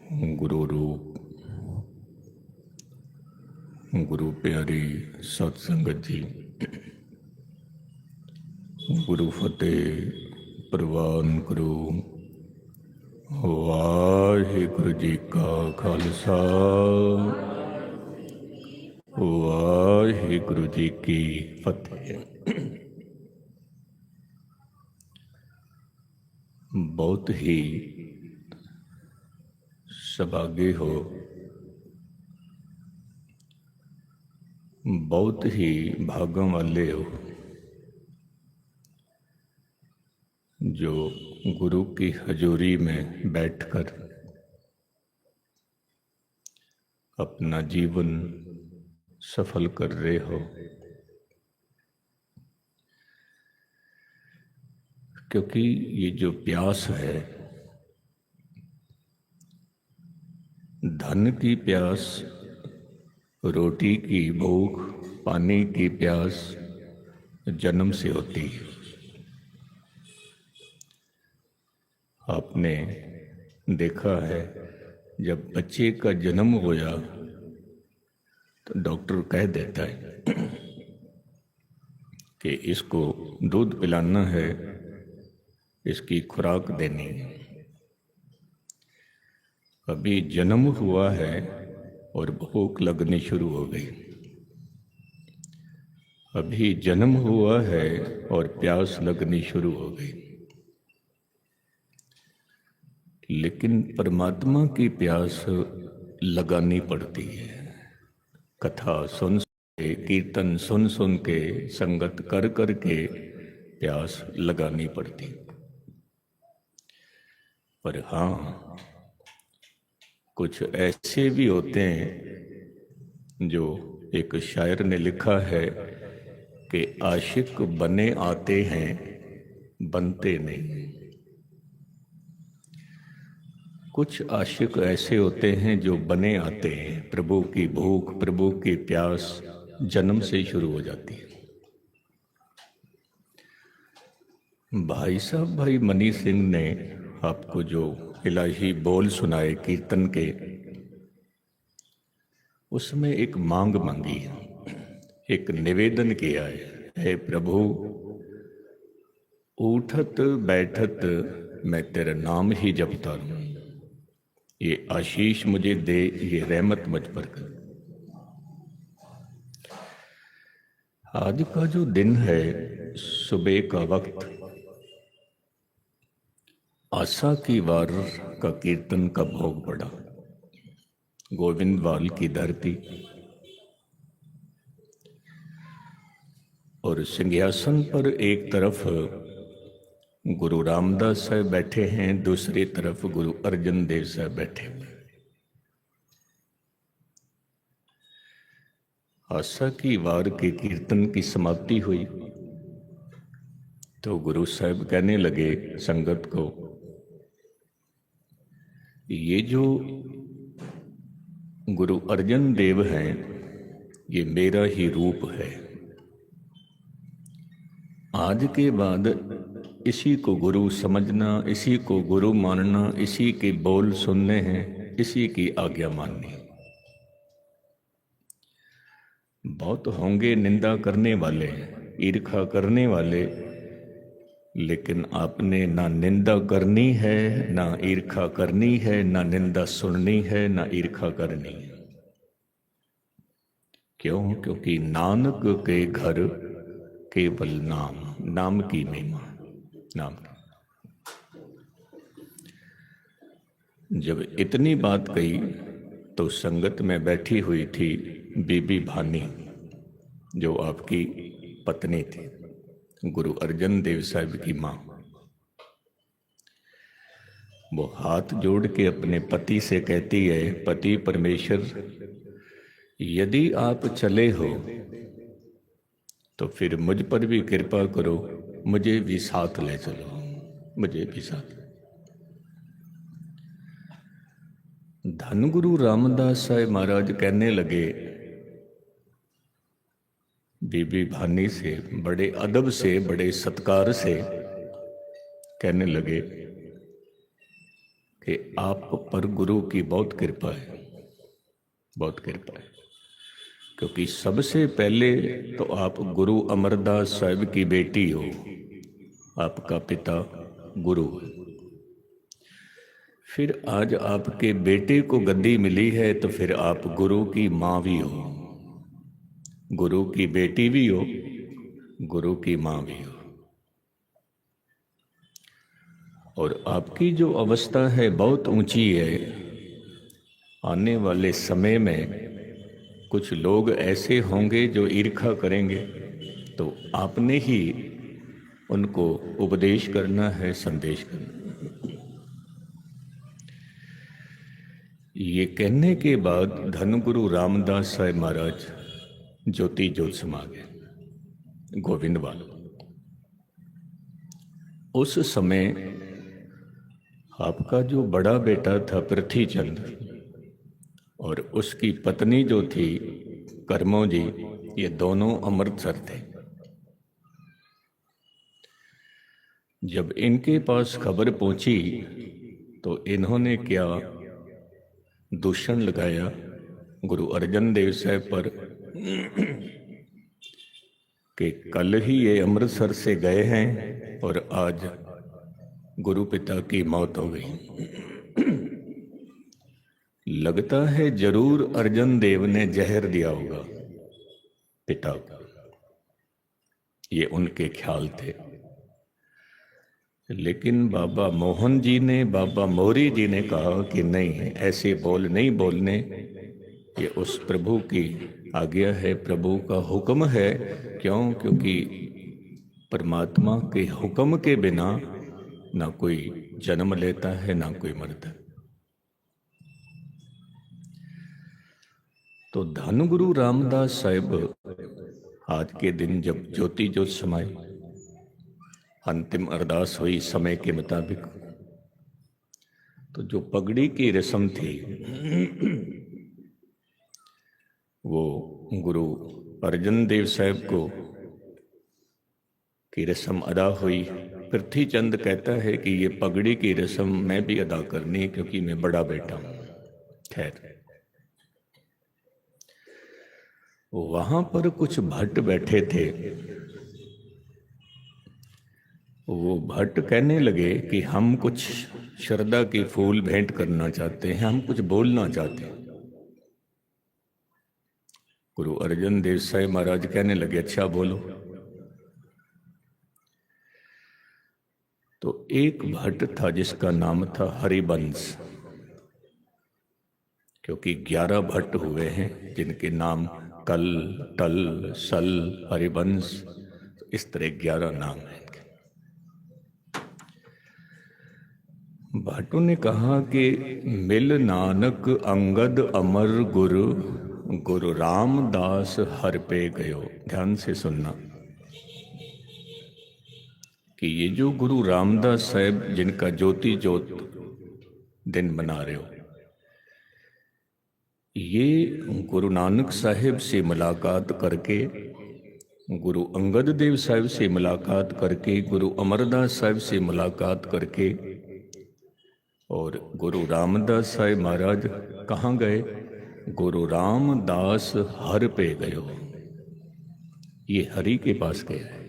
गुरु रूप गुरु प्यारी सत संगत जी, गुरु फतेह प्रवान करो। वाहिगुरु जी का खालसा, वाहिगुरु जी की फतेह। बहुत ही सौभाग्य हो, बहुत ही भागों वाले हो जो गुरु की हजूरी में बैठकर अपना जीवन सफल कर रहे हो। क्योंकि ये जो प्यास है, धन की प्यास, रोटी की भूख, पानी की प्यास जन्म से होती है। आपने देखा है, जब बच्चे का जन्म होया तो डॉक्टर कह देता है कि इसको दूध पिलाना है, इसकी खुराक देनी है। अभी जन्म हुआ है और भूख लगनी शुरू हो गई। अभी जन्म हुआ है और प्यास लगनी शुरू हो गई। लेकिन परमात्मा की प्यास लगानी पड़ती है। कथा सुन के, कीर्तन सुन सुन के, संगत कर कर के प्यास लगानी पड़ती। पर हाँ, कुछ ऐसे भी होते हैं जो एक शायर ने लिखा है कि आशिक बने आते हैं, बनते नहीं। कुछ आशिक ऐसे होते हैं जो बने आते हैं। प्रभु की भूख, प्रभु की प्यास जन्म से ही शुरू हो जाती है। भाई साहब, भाई मनी सिंह ने आपको जो इलाही बोल सुनाए कीर्तन के, उसमें एक मांग मांगी है, एक निवेदन किया है। हे प्रभु, उठत बैठत मैं तेरा नाम ही जपता रहूं। ये आशीष मुझे दे, ये रहमत मुझ पर कर। आज का जो दिन है, सुबह का वक्त, आशा की वार का कीर्तन का भोग पड़ा। गोविंदवाल की धरती और सिंहासन पर एक तरफ गुरु रामदास साहब बैठे हैं, दूसरी तरफ गुरु अर्जन देव साहब बैठे हुए। आशा की वार के कीर्तन की समाप्ति हुई तो गुरु साहब कहने लगे संगत को, ये जो गुरु अर्जन देव हैं, ये मेरा ही रूप है। आज के बाद इसी को गुरु समझना, इसी को गुरु मानना, इसी के बोल सुनने हैं, इसी की आज्ञा माननी। बहुत होंगे निंदा करने वाले, ईर्खा करने वाले, लेकिन आपने ना निंदा करनी है, ना ईर्खा करनी है, ना निंदा सुननी है, ना ईर्खा करनी है। क्यों? क्योंकि नानक के घर केवल नाम, नाम की महिमा, नाम की। जब इतनी बात कही तो संगत में बैठी हुई थी बीबी भानी, जो आपकी पत्नी थी, गुरु अर्जन देव साहब की मां। वो हाथ जोड़ के अपने पति से कहती है, पति परमेश्वर, यदि आप चले हो तो फिर मुझ पर भी कृपा करो, मुझे भी साथ ले चलो, मुझे भी साथ। धन गुरु रामदास साहब महाराज कहने लगे बीबी भानी से, बड़े अदब से, बड़े सत्कार से कहने लगे कि आप पर गुरु की बहुत कृपा है, बहुत कृपा है। क्योंकि सबसे पहले तो आप गुरु अमरदास साहिब की बेटी हो, आपका पिता गुरु है। फिर आज आपके बेटे को गद्दी मिली है तो फिर आप गुरु की माँ भी हो, गुरु की बेटी भी हो, गुरु की माँ भी हो। और आपकी जो अवस्था है बहुत ऊंची है। आने वाले समय में कुछ लोग ऐसे होंगे जो ईर्ष्या करेंगे, तो आपने ही उनको उपदेश करना है, संदेश करना। ये कहने के बाद धनगुरु रामदास साहिब महाराज ज्योति ज्योत समा गए गोविंदवाल। उस समय आपका जो बड़ा बेटा था पृथ्वीचंद और उसकी पत्नी जो थी करमो जी, ये दोनों अमृतसर थे। जब इनके पास खबर पहुंची तो इन्होंने क्या दूषण लगाया गुरु अर्जन देव साहब पर कि कल ही ये अमृतसर से गए हैं और आज गुरु पिता की मौत हो गई। लगता है जरूर अर्जन देव ने जहर दिया होगा पिता को, ये उनके ख्याल थे। लेकिन बाबा मोहन जी ने, बाबा मोरी जी ने कहा कि नहीं, ऐसे बोल नहीं बोलने, ये उस प्रभु की आज्ञा है, प्रभु का हुक्म है। क्यों? क्योंकि परमात्मा के हुक्म के बिना ना कोई जन्म लेता है ना कोई मरता। तो धनगुरु रामदास साहिब आज के दिन जब ज्योति ज्योत समाई, अंतिम अरदास हुई समय के मुताबिक, तो जो पगड़ी की रस्म थी वो गुरु अर्जन देव साहब को की रस्म अदा हुई। पृथ्वीचंद कहता है कि ये पगड़ी की रस्म मैं भी अदा करनी क्योंकि मैं बड़ा बेटा हूं। खैर, वहां पर कुछ भट्ट बैठे थे। वो भट्ट कहने लगे कि हम कुछ श्रद्धा की फूल भेंट करना चाहते हैं, हम कुछ बोलना चाहते हैं। गुरु अर्जन देव साहिब महाराज कहने लगे अच्छा बोलो। तो एक भट्ट था जिसका नाम था हरिवंश, क्योंकि 11 भट्ट हुए हैं जिनके नाम कल, टल, सल, हरिवंश, इस तरह 11 नाम हैं। भाटू ने कहा कि मिल नानक अंगद अमर गुरु, गुरु रामदास हर पे गयो। ध्यान से सुनना कि ये जो गुरु रामदास साहब जिनका ज्योति ज्योत दिन मना रहे हो, ये गुरु नानक साहिब से मुलाकात करके, गुरु अंगद देव साहिब से मुलाकात करके, गुरु अमरदास साहिब से मुलाकात करके और गुरु रामदास साहिब महाराज कहाँ गए? गुरु रामदास हर पे गयो। ये हरि के पास गया है,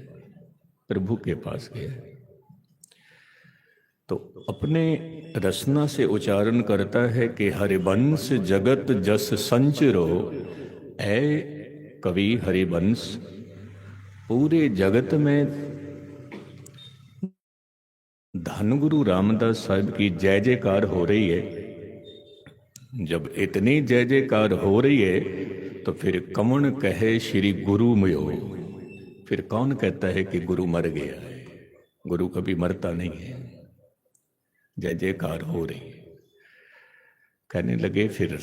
प्रभु के पास गया है। तो अपने रसना से उच्चारण करता है कि हरिवंश जगत जस संचरो, ऐ कवि हरिवंश, पूरे जगत में धनगुरु रामदास साहिब की जय जयकार हो रही है। जब इतनी जय जयकार हो रही है तो फिर कौन कहे श्री गुरु मयो? फिर कौन कहता है कि गुरु मर गया है? गुरु कभी मरता नहीं है। जय जयकार हो रही है। कहने लगे फिर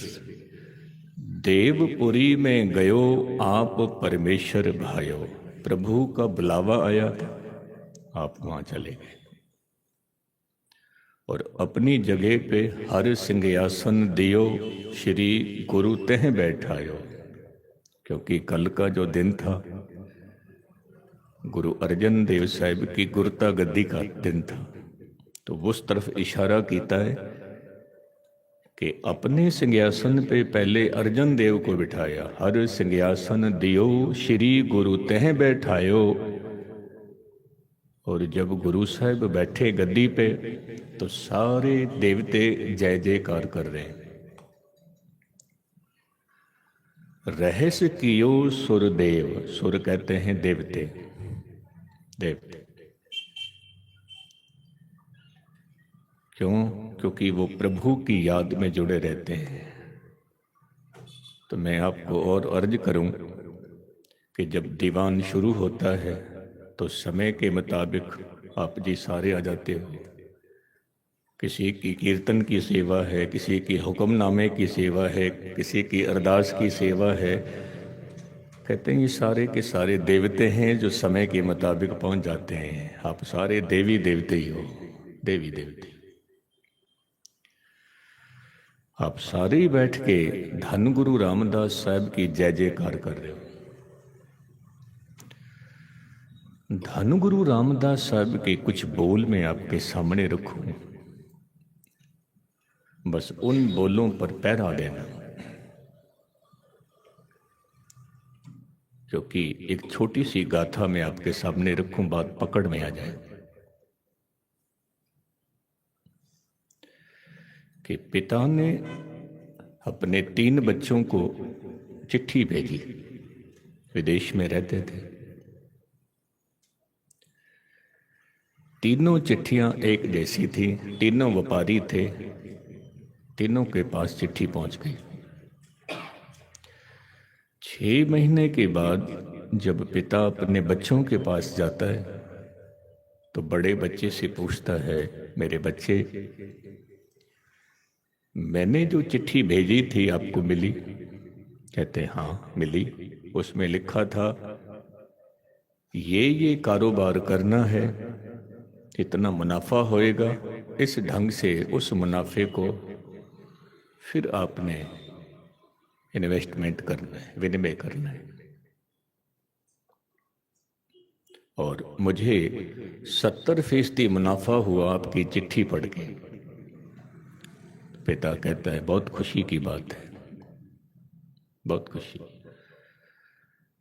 देवपुरी में गयो आप परमेश्वर भायो। प्रभु का बुलावा आया था, आप वहां चले गए और अपनी जगह पे हर सिंहासन दियो, श्री गुरु तह बैठायो। क्योंकि कल का जो दिन था गुरु अर्जन देव साहिब की गुरता गद्दी का दिन था, तो उस तरफ इशारा कीता है कि अपने सिंहासन पे पहले अर्जन देव को बिठाया। हर सिंहासन दियो श्री गुरु तह बैठायो। और जब गुरु साहब बैठे गद्दी पे तो सारे देवते जय जयकार कर रहे हैं। रहस्य कियो सुरदेव, सुर कहते हैं देवते, देवते क्यों? क्योंकि वो प्रभु की याद में जुड़े रहते हैं। तो मैं आपको और अर्ज करूं कि जब दीवान शुरू होता है तो समय के मुताबिक आप जी सारे आ जाते हो। किसी की कीर्तन की सेवा है, किसी की हुक्मनामे की सेवा है, किसी की अरदास की सेवा है। कहते हैं ये सारे के सारे देवते हैं जो समय के मुताबिक पहुंच जाते हैं। आप सारे देवी देवते ही हो, देवी देवते। आप सारे ही बैठ के धन गुरु रामदास साहब की जय जयकार कर रहे हो। धन गुरु रामदास साहब के कुछ बोल मैं आपके सामने रखूं, बस उन बोलों पर पहरा देना, क्योंकि एक छोटी सी गाथा मैं आपके सामने रखूं, बात पकड़ में आ जाए कि पिता ने अपने 3 बच्चों को चिट्ठी भेजी। विदेश में रहते थे। तीनों चिट्ठियां एक जैसी थी, तीनों व्यापारी थे, तीनों के पास चिट्ठी पहुंच गई। 6 महीने के बाद जब पिता अपने बच्चों के पास जाता है तो बड़े बच्चे से पूछता है, मेरे बच्चे, मैंने जो चिट्ठी भेजी थी आपको मिली? कहते हाँ मिली। उसमें लिखा था ये कारोबार करना है, इतना मुनाफा होएगा, इस ढंग से उस मुनाफे को फिर आपने इन्वेस्टमेंट करना है, विनिमय करना है। और मुझे 70% मुनाफा हुआ आपकी चिट्ठी पढ़ के। पिता कहता है बहुत खुशी की बात है, बहुत खुशी।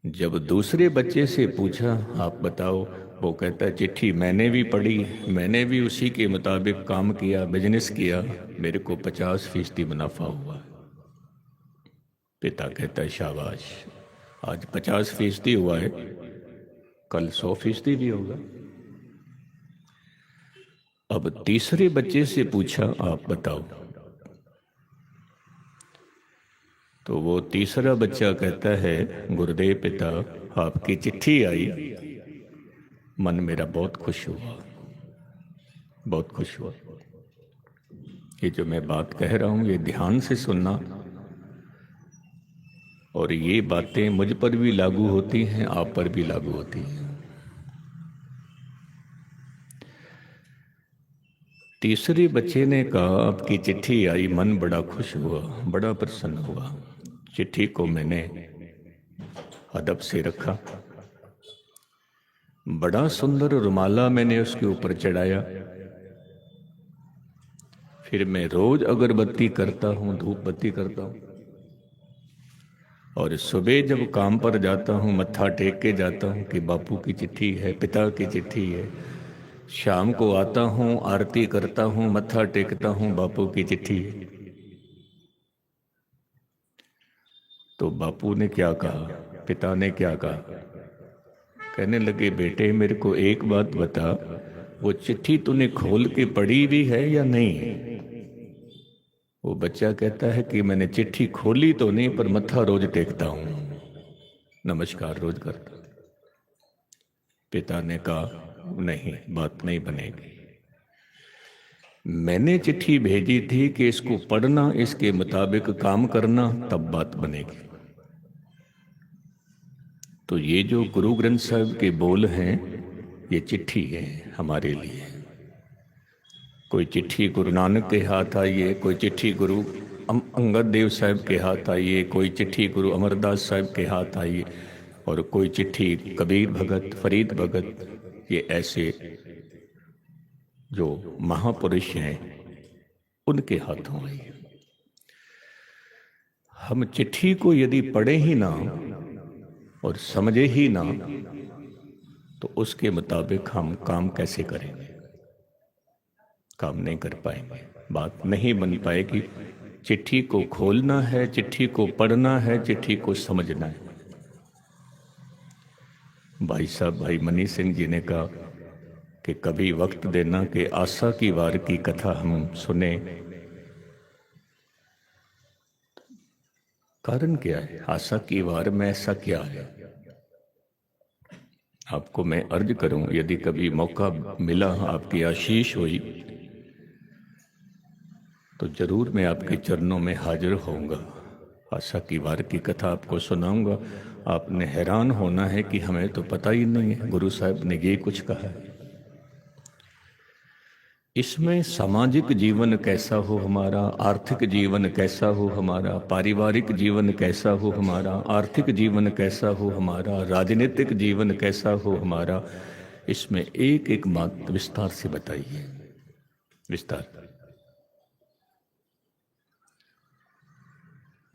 जब दूसरे बच्चे से पूछा आप बताओ, वो कहता है चिट्ठी मैंने भी पढ़ी, मैंने भी उसी के मुताबिक काम किया, बिजनेस किया, मेरे को 50% मुनाफा हुआ। पिता कहता है शाबाश, आज 50% हुआ है, कल 100% भी होगा। अब तीसरे बच्चे से पूछा आप बताओ, तो वो तीसरा बच्चा कहता है गुरुदेव पिता आपकी चिट्ठी आई, मन मेरा बहुत खुश हुआ, बहुत खुश हुआ। ये जो मैं बात कह रहा हूं ये ध्यान से सुनना, और ये बातें मुझ पर भी लागू होती हैं, आप पर भी लागू होती हैं। तीसरे बच्चे ने कहा आपकी चिट्ठी आई, मन बड़ा खुश हुआ, बड़ा प्रसन्न हुआ। चिट्ठी को मैंने अदब से रखा, बड़ा सुंदर रुमाला मैंने उसके ऊपर चढ़ाया। फिर मैं रोज अगरबत्ती करता हूँ, धूप बत्ती करता हूँ, और सुबह जब काम पर जाता हूँ मत्था टेक के जाता हूँ कि बापू की चिट्ठी है, पिता की चिट्ठी है। शाम को आता हूँ, आरती करता हूँ, मत्था टेकता हूँ, बापू की चिट्ठी है। तो बापू ने क्या कहा, पिता ने क्या कहा? कहने लगे बेटे मेरे को एक बात बता, वो चिट्ठी तूने खोल के पढ़ी भी है या नहीं? वो बच्चा कहता है कि मैंने चिट्ठी खोली तो नहीं, पर मत्था रोज टेकता हूं, नमस्कार रोज करता। पिता ने कहा नहीं, बात नहीं बनेगी। मैंने चिट्ठी भेजी थी कि इसको पढ़ना, इसके मुताबिक काम करना, तब बात बनेगी। तो ये जो गुरु ग्रंथ साहिब के बोल हैं, ये चिट्ठी है हमारे लिए। कोई चिट्ठी गुरु नानक के हाथ आई है, कोई चिट्ठी गुरु अंगद देव साहब के हाथ आई है, कोई चिट्ठी गुरु अमरदास साहब के हाथ आई है, और कोई चिट्ठी कबीर भगत, फरीद भगत, ये ऐसे जो महापुरुष हैं उनके हाथों आई है। हम चिट्ठी को यदि पढ़े ही ना और समझे ही ना तो उसके मुताबिक हम काम कैसे करेंगे? काम नहीं कर पाएंगे, बात नहीं बन पाएगी। चिट्ठी को खोलना है, चिट्ठी को पढ़ना है, चिट्ठी को समझना है। भाई साहब, भाई मनी सिंह जी ने कहा कि कभी वक्त देना कि आशा की वार की कथा हम सुने। कारण क्या है? आशा की वार में ऐसा क्या है? आपको मैं अर्ज करूं, यदि कभी मौका मिला, आपकी आशीष हुई, तो जरूर मैं आपके चरणों में हाजिर होऊंगा। आशा की वार की कथा आपको सुनाऊंगा। आपने हैरान होना है कि हमें तो पता ही नहीं है गुरु साहब ने ये कुछ कहा है। इसमें सामाजिक जीवन कैसा हो हमारा, आर्थिक जीवन कैसा हो हमारा, पारिवारिक जीवन कैसा हो हमारा, आर्थिक जीवन कैसा हो हमारा, राजनीतिक जीवन कैसा हो हमारा, इसमें एक एक बात विस्तार से बताइए, विस्तार।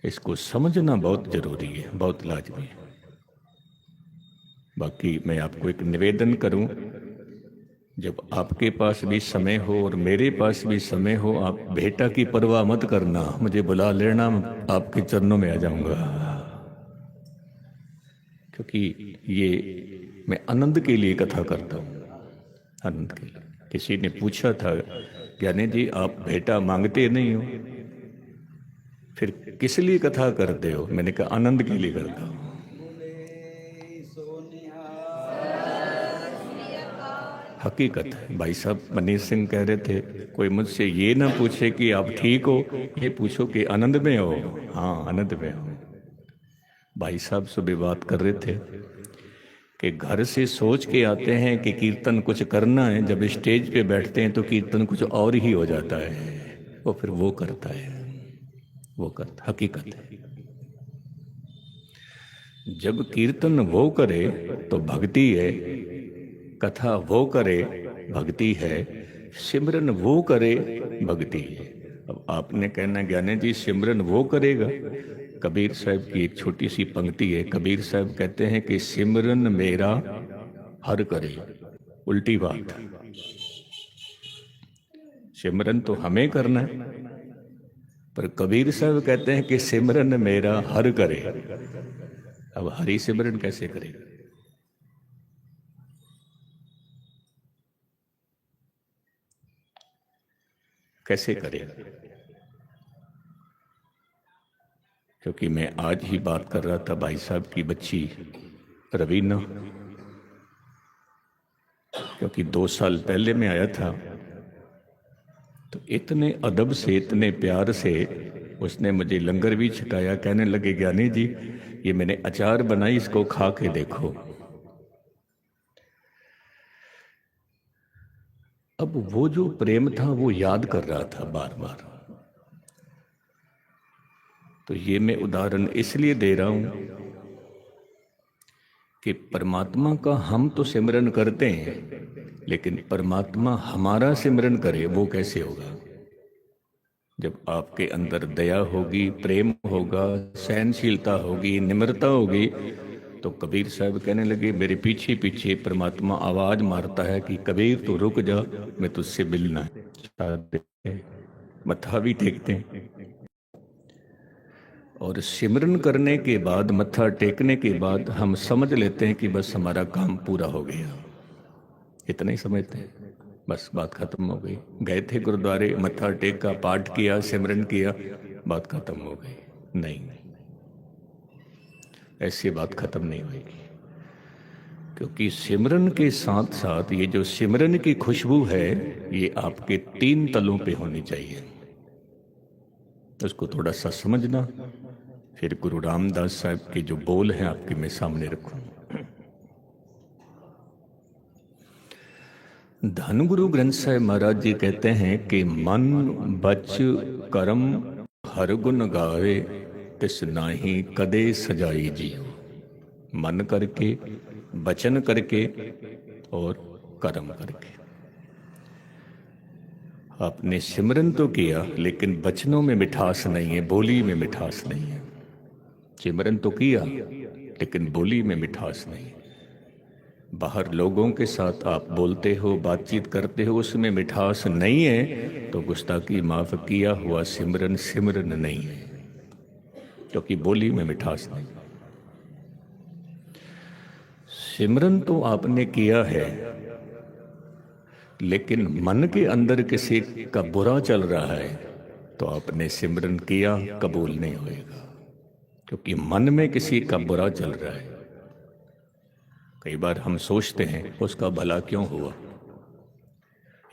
इसको समझना बहुत जरूरी है, बहुत लाजमी है। बाकी मैं आपको एक निवेदन करूं, जब आपके पास भी समय हो और मेरे पास भी समय हो, आप बेटा की परवाह मत करना, मुझे बुला लेना, आपके चरणों में आ जाऊंगा। क्योंकि ये मैं आनंद के लिए कथा करता हूं, आनंद के लिए। किसी ने पूछा था, ज्ञानी जी आप बेटा मांगते नहीं हो, फिर किस लिए कथा करते हो? मैंने कहा आनंद के लिए करता हूं। हकीकत है। भाई साहब मनीष सिंह कह रहे थे, कोई मुझसे ये ना पूछे कि आप ठीक हो, ये पूछो कि आनंद में हो। हाँ, आनंद में हो। भाई साहब सुबह बात कर रहे थे कि घर से सोच के आते हैं कि कीर्तन कुछ करना है, जब स्टेज पे बैठते हैं तो कीर्तन कुछ और ही हो जाता है। वो फिर वो करता है, वो करता। हकीकत है, जब कीर्तन वो करे तो भक्ति है, कथा वो करे भक्ति है, सिमरन वो करे भक्ति है। अब आपने कहना ज्ञानी जी सिमरन वो करेगा। कबीर साहब की एक छोटी सी पंक्ति है। कबीर साहब कहते हैं कि सिमरन मेरा हर करे। उल्टी बात, सिमरन तो हमें करना है, पर कबीर साहब कहते हैं कि सिमरन मेरा हर करे। अब हरि सिमरन कैसे करेगा? कैसे करेगा? क्योंकि मैं आज ही बात कर रहा था भाई साहब की बच्ची रवीना, क्योंकि 2 साल पहले मैं आया था तो इतने अदब से, इतने प्यार से उसने मुझे लंगर भी छकाया। कहने लगे ज्ञानी जी ये मैंने अचार बनाई, इसको खा के देखो। अब वो जो प्रेम था वो याद कर रहा था बार बार। तो ये मैं उदाहरण इसलिए दे रहा हूं कि परमात्मा का हम तो सिमरन करते हैं, लेकिन परमात्मा हमारा सिमरन करे वो कैसे होगा? जब आपके अंदर दया होगी, प्रेम होगा, सहनशीलता होगी, निम्रता होगी। तो कबीर साहब कहने लगे, मेरे पीछे पीछे परमात्मा आवाज मारता है कि कबीर तो रुक जा, मैं तुझसे मिलना है। मत्था भी टेकते हैं, और सिमरन करने के बाद, मत्था टेकने के बाद हम समझ लेते हैं कि बस हमारा काम पूरा हो गया। इतना ही समझते हैं, बस बात खत्म हो गई। गए थे गुरुद्वारे, मत्था टेका, पाठ किया, सिमरन किया, बात खत्म हो गई। नहीं, ऐसी बात खत्म नहीं होगी। क्योंकि सिमरन के साथ साथ ये जो सिमरन की खुशबू है, ये आपके 3 तलों पे होनी चाहिए। उसको थोड़ा सा समझना। फिर गुरु रामदास साहब के जो बोल हैं आपके मैं सामने रखूं। धन गुरु ग्रंथ साहिब महाराज जी कहते हैं कि मन बच कर्म हर गुण गावे, तिस नाही कदे सजाई जियो। मन करके, वचन करके और कर्म करके। आपने सिमरन तो किया, लेकिन वचनों में मिठास नहीं है, बोली में मिठास नहीं है। सिमरन तो किया लेकिन बोली में मिठास नहीं। बाहर लोगों के साथ आप बोलते हो, बातचीत करते हो, उसमें मिठास नहीं है तो गुस्ताखी माफ, किया हुआ सिमरन सिमरन नहीं है, क्योंकि बोली में मिठास नहीं। सिमरन तो आपने किया है लेकिन मन के अंदर किसी का बुरा चल रहा है तो आपने सिमरन किया, कबूल नहीं होएगा, क्योंकि मन में किसी का बुरा चल रहा है। कई बार हम सोचते हैं उसका भला क्यों हुआ।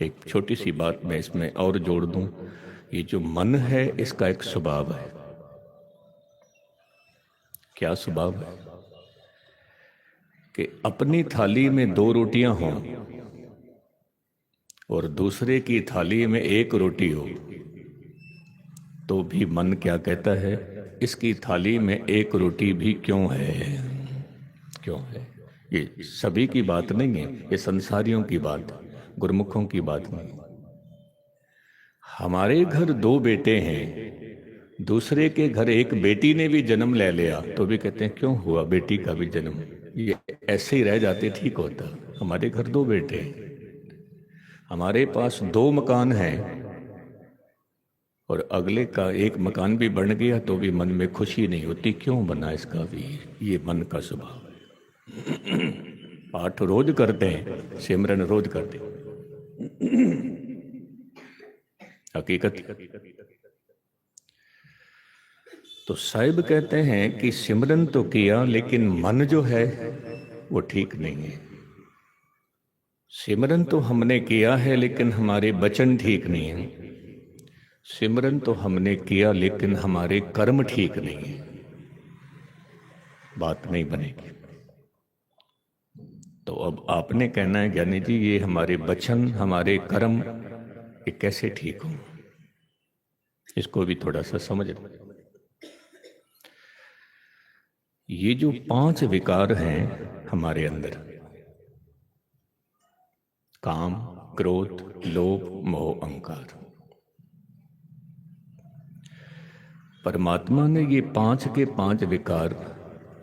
एक छोटी सी बात मैं इसमें और जोड़ दूं, ये जो मन है इसका एक स्वभाव है। क्या स्वभाव है? कि अपनी थाली में 2 रोटियां हों और दूसरे की थाली में 1 रोटी हो तो भी मन क्या कहता है, इसकी थाली में 1 रोटी भी क्यों है, क्यों है। ये सभी की बात नहीं है, ये संसारियों की बात, गुरमुखों की बात नहीं। हमारे घर 2 बेटे हैं, दूसरे के घर एक बेटी ने भी जन्म ले लिया तो भी कहते हैं क्यों हुआ बेटी का भी जन्म, ये ऐसे ही रह जाते ठीक होता। हमारे घर 2 बेटे हैं, हमारे पास 2 मकान हैं और अगले का 1 मकान भी बन गया तो भी मन में खुशी नहीं होती, क्यों बना इसका भी। ये मन का स्वभाव है। पाठ रोज करते हैं, सिमरन रोज करते हैं, हकीकत। तो साहिब कहते हैं कि सिमरन तो किया लेकिन मन जो है वो ठीक नहीं है। सिमरन तो हमने किया है लेकिन हमारे वचन ठीक नहीं है। सिमरन तो हमने किया लेकिन हमारे कर्म ठीक नहीं है, बात नहीं बनेगी। तो अब आपने कहना है ज्ञानी जी ये हमारे वचन, हमारे कर्म, ये कैसे ठीक हो, इसको भी थोड़ा सा समझ लो। ये जो 5 विकार हैं हमारे अंदर, काम, क्रोध, लोभ, मोह, अहंकार, परमात्मा ने ये 5 के 5 विकार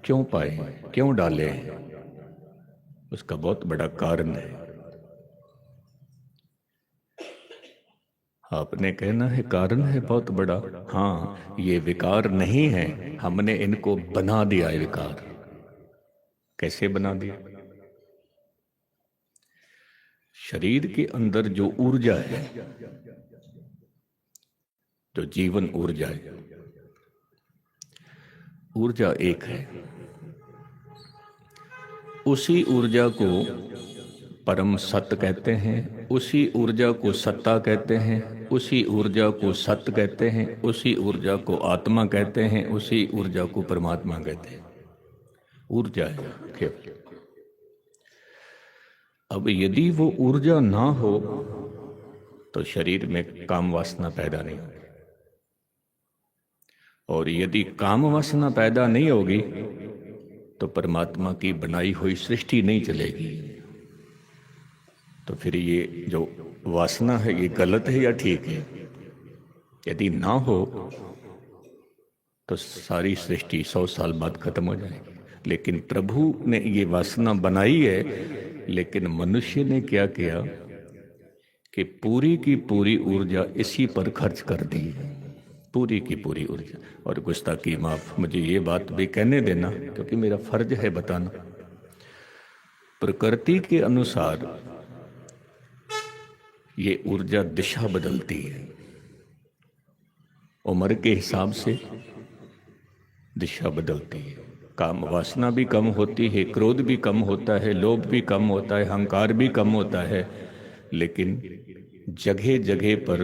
क्यों पाए, क्यों डाले हैं, उसका बहुत बड़ा कारण है। आपने कहना है कारण है बहुत बड़ा, हाँ ये विकार नहीं है, हमने इनको बना दिया है विकार। कैसे बना दिया? शरीर के अंदर जो ऊर्जा है, जो जीवन ऊर्जा है, ऊर्जा एक है। उसी ऊर्जा को परम सत्य कहते हैं, उसी ऊर्जा को सत्ता कहते हैं, उसी ऊर्जा को सत्य कहते हैं, उसी ऊर्जा को आत्मा कहते हैं, उसी ऊर्जा को परमात्मा कहते हैं। ऊर्जा है केवल। अब यदि वो ऊर्जा ना हो तो शरीर में काम वासना पैदा नहीं होगी, और यदि काम वासना पैदा नहीं होगी तो परमात्मा की बनाई हुई सृष्टि नहीं चलेगी। तो फिर ये जो वासना है ये गलत है या ठीक है? यदि ना हो तो सारी सृष्टि 100 साल बाद खत्म हो जाएगी। लेकिन प्रभु ने ये वासना बनाई है, लेकिन मनुष्य ने क्या किया कि पूरी की पूरी ऊर्जा इसी पर खर्च कर दी, पूरी की पूरी ऊर्जा। और गुस्ताखी माफ, मुझे ये बात भी कहने देना क्योंकि मेरा फर्ज है बताना। प्रकृति के अनुसार ये ऊर्जा दिशा बदलती है, उम्र के हिसाब से दिशा बदलती है। काम वासना भी कम होती है, क्रोध भी कम होता है, लोभ भी कम होता है, अहंकार भी कम होता है। लेकिन जगह जगह पर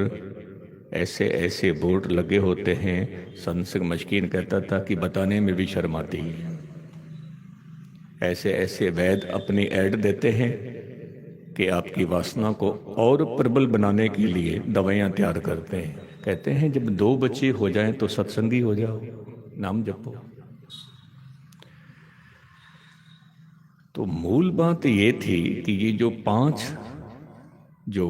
ऐसे ऐसे बोर्ड लगे होते हैं, संत मशकीन कहता था कि बताने में भी शर्म आती है। ऐसे ऐसे वैद्य अपनी ऐड देते हैं कि आपकी वासना को और प्रबल बनाने के लिए दवाइयाँ तैयार करते हैं। कहते हैं जब 2 बच्चे हो जाएं तो सत्संगी हो जाओ, नाम जपो। तो मूल बात ये थी कि ये जो 5 जो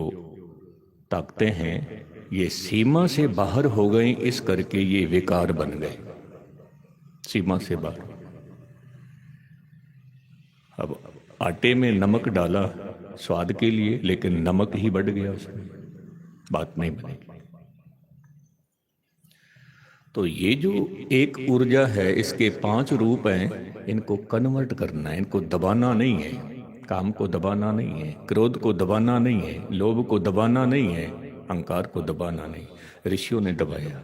ताकतें हैं ये सीमा से बाहर हो गई, इस करके ये विकार बन गए। सीमा से बाहर। अब आटे में नमक डाला स्वाद के लिए, लेकिन नमक ही बढ़ गया उसमें, बात नहीं बनेगी। तो ये जो एक ऊर्जा है, इसके 5 रूप हैं, इनको कन्वर्ट करना है, इनको दबाना नहीं है। काम को दबाना नहीं है, क्रोध को दबाना नहीं है, लोभ को दबाना नहीं है, अहंकार को दबाना नहीं। ऋषियों ने दबाया।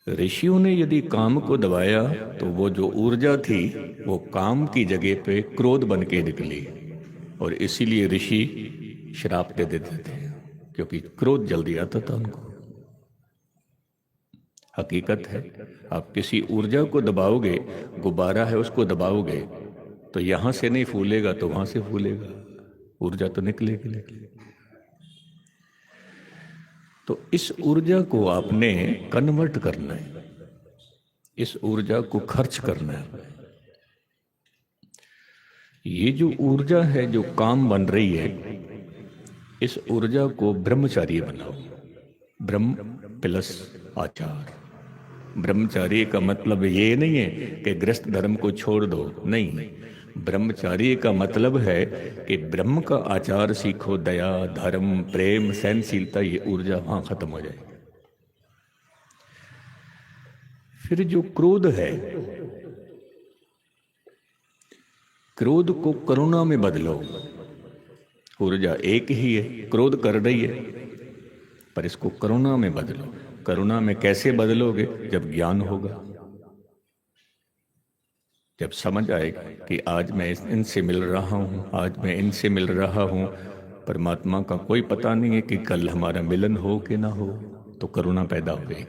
ऋषियों ने यदि काम को दबाया तो वो जो ऊर्जा थी वो काम की जगह पे क्रोध बन के निकली, और इसीलिए ऋषि श्राप दे देते थे, क्योंकि क्रोध जल्दी आता था उनको। हकीकत है, आप किसी ऊर्जा को दबाओगे, गुब्बारा है उसको दबाओगे तो यहां से नहीं फूलेगा तो वहां से फूलेगा, ऊर्जा तो निकलेगी। तो इस ऊर्जा को आपने कन्वर्ट करना है, इस ऊर्जा को खर्च करना है। ये जो ऊर्जा है जो काम बन रही है, इस ऊर्जा को ब्रह्मचारी बनाओ। ब्रह्म प्लस आचार। ब्रह्मचारी का मतलब ये नहीं है कि गृहस्थ धर्म को छोड़ दो, नहीं। ब्रह्मचारी का मतलब है कि ब्रह्म का आचार सीखो, दया, धर्म, प्रेम, सहनशीलता, ये ऊर्जा वहां खत्म हो जाएगी। फिर जो क्रोध है, क्रोध को करुणा में बदलो। ऊर्जा एक ही है, क्रोध कर रही है, पर इसको करुणा में बदलो। करुणा में कैसे बदलोगे? जब ज्ञान होगा, जब समझ आएगा कि आज मैं इनसे मिल रहा हूं, आज मैं इनसे मिल रहा हूं, परमात्मा का कोई पता नहीं है कि कल हमारा मिलन हो कि ना हो, तो करुणा पैदा होगी।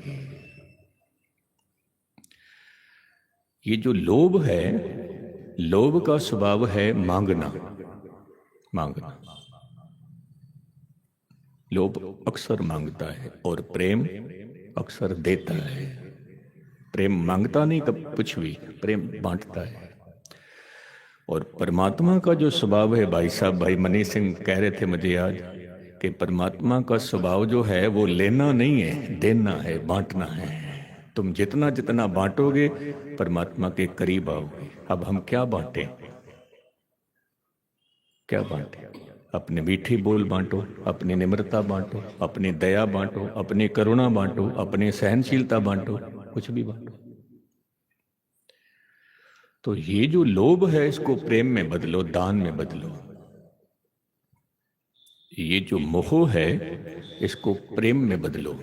ये जो लोभ है, लोभ का स्वभाव है मांगना। लोभ अक्सर मांगता है और प्रेम अक्सर देता है। प्रेम मांगता नहीं कब कुछ भी, प्रेम बांटता है। और परमात्मा का जो स्वभाव है, भाई साहब, भाई मनीष सिंह कह रहे थे मुझे आज कि परमात्मा का स्वभाव जो है वो लेना नहीं है, देना है, बांटना है। तुम जितना जितना बांटोगे परमात्मा के करीब आओगे। अब हम क्या बांटें? अपने मीठी बोल बांटो, अपनी निम्रता बांटो, अपनी दया बांटो, अपनी करुणा बांटो, अपनी सहनशीलता बांटो, कुछ भी बांटो। तो ये जो लोभ है इसको प्रेम में बदलो, दान में बदलो। ये जो मोह है इसको प्रेम में बदलो।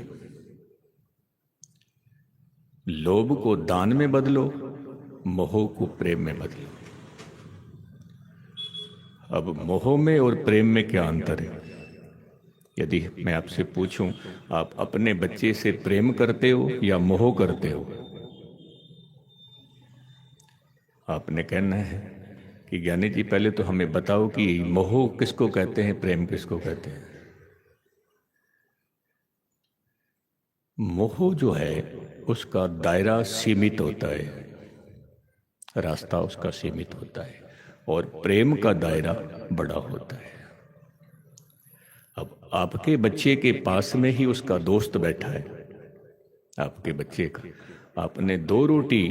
लोभ को दान में बदलो, मोह को प्रेम में बदलो। अब मोह में और प्रेम में क्या अंतर है? यदि मैं आपसे पूछूं, आप अपने बच्चे से प्रेम करते हो या मोह करते हो? आपने कहना है कि ज्ञानी जी पहले तो हमें बताओ कि मोह किसको कहते हैं, प्रेम किसको कहते हैं? मोह जो है उसका दायरा सीमित होता है, रास्ता उसका सीमित होता है, और प्रेम का दायरा बड़ा होता है। अब आपके बच्चे के पास में ही उसका दोस्त बैठा है, आपके बच्चे का। आपने 2 रोटी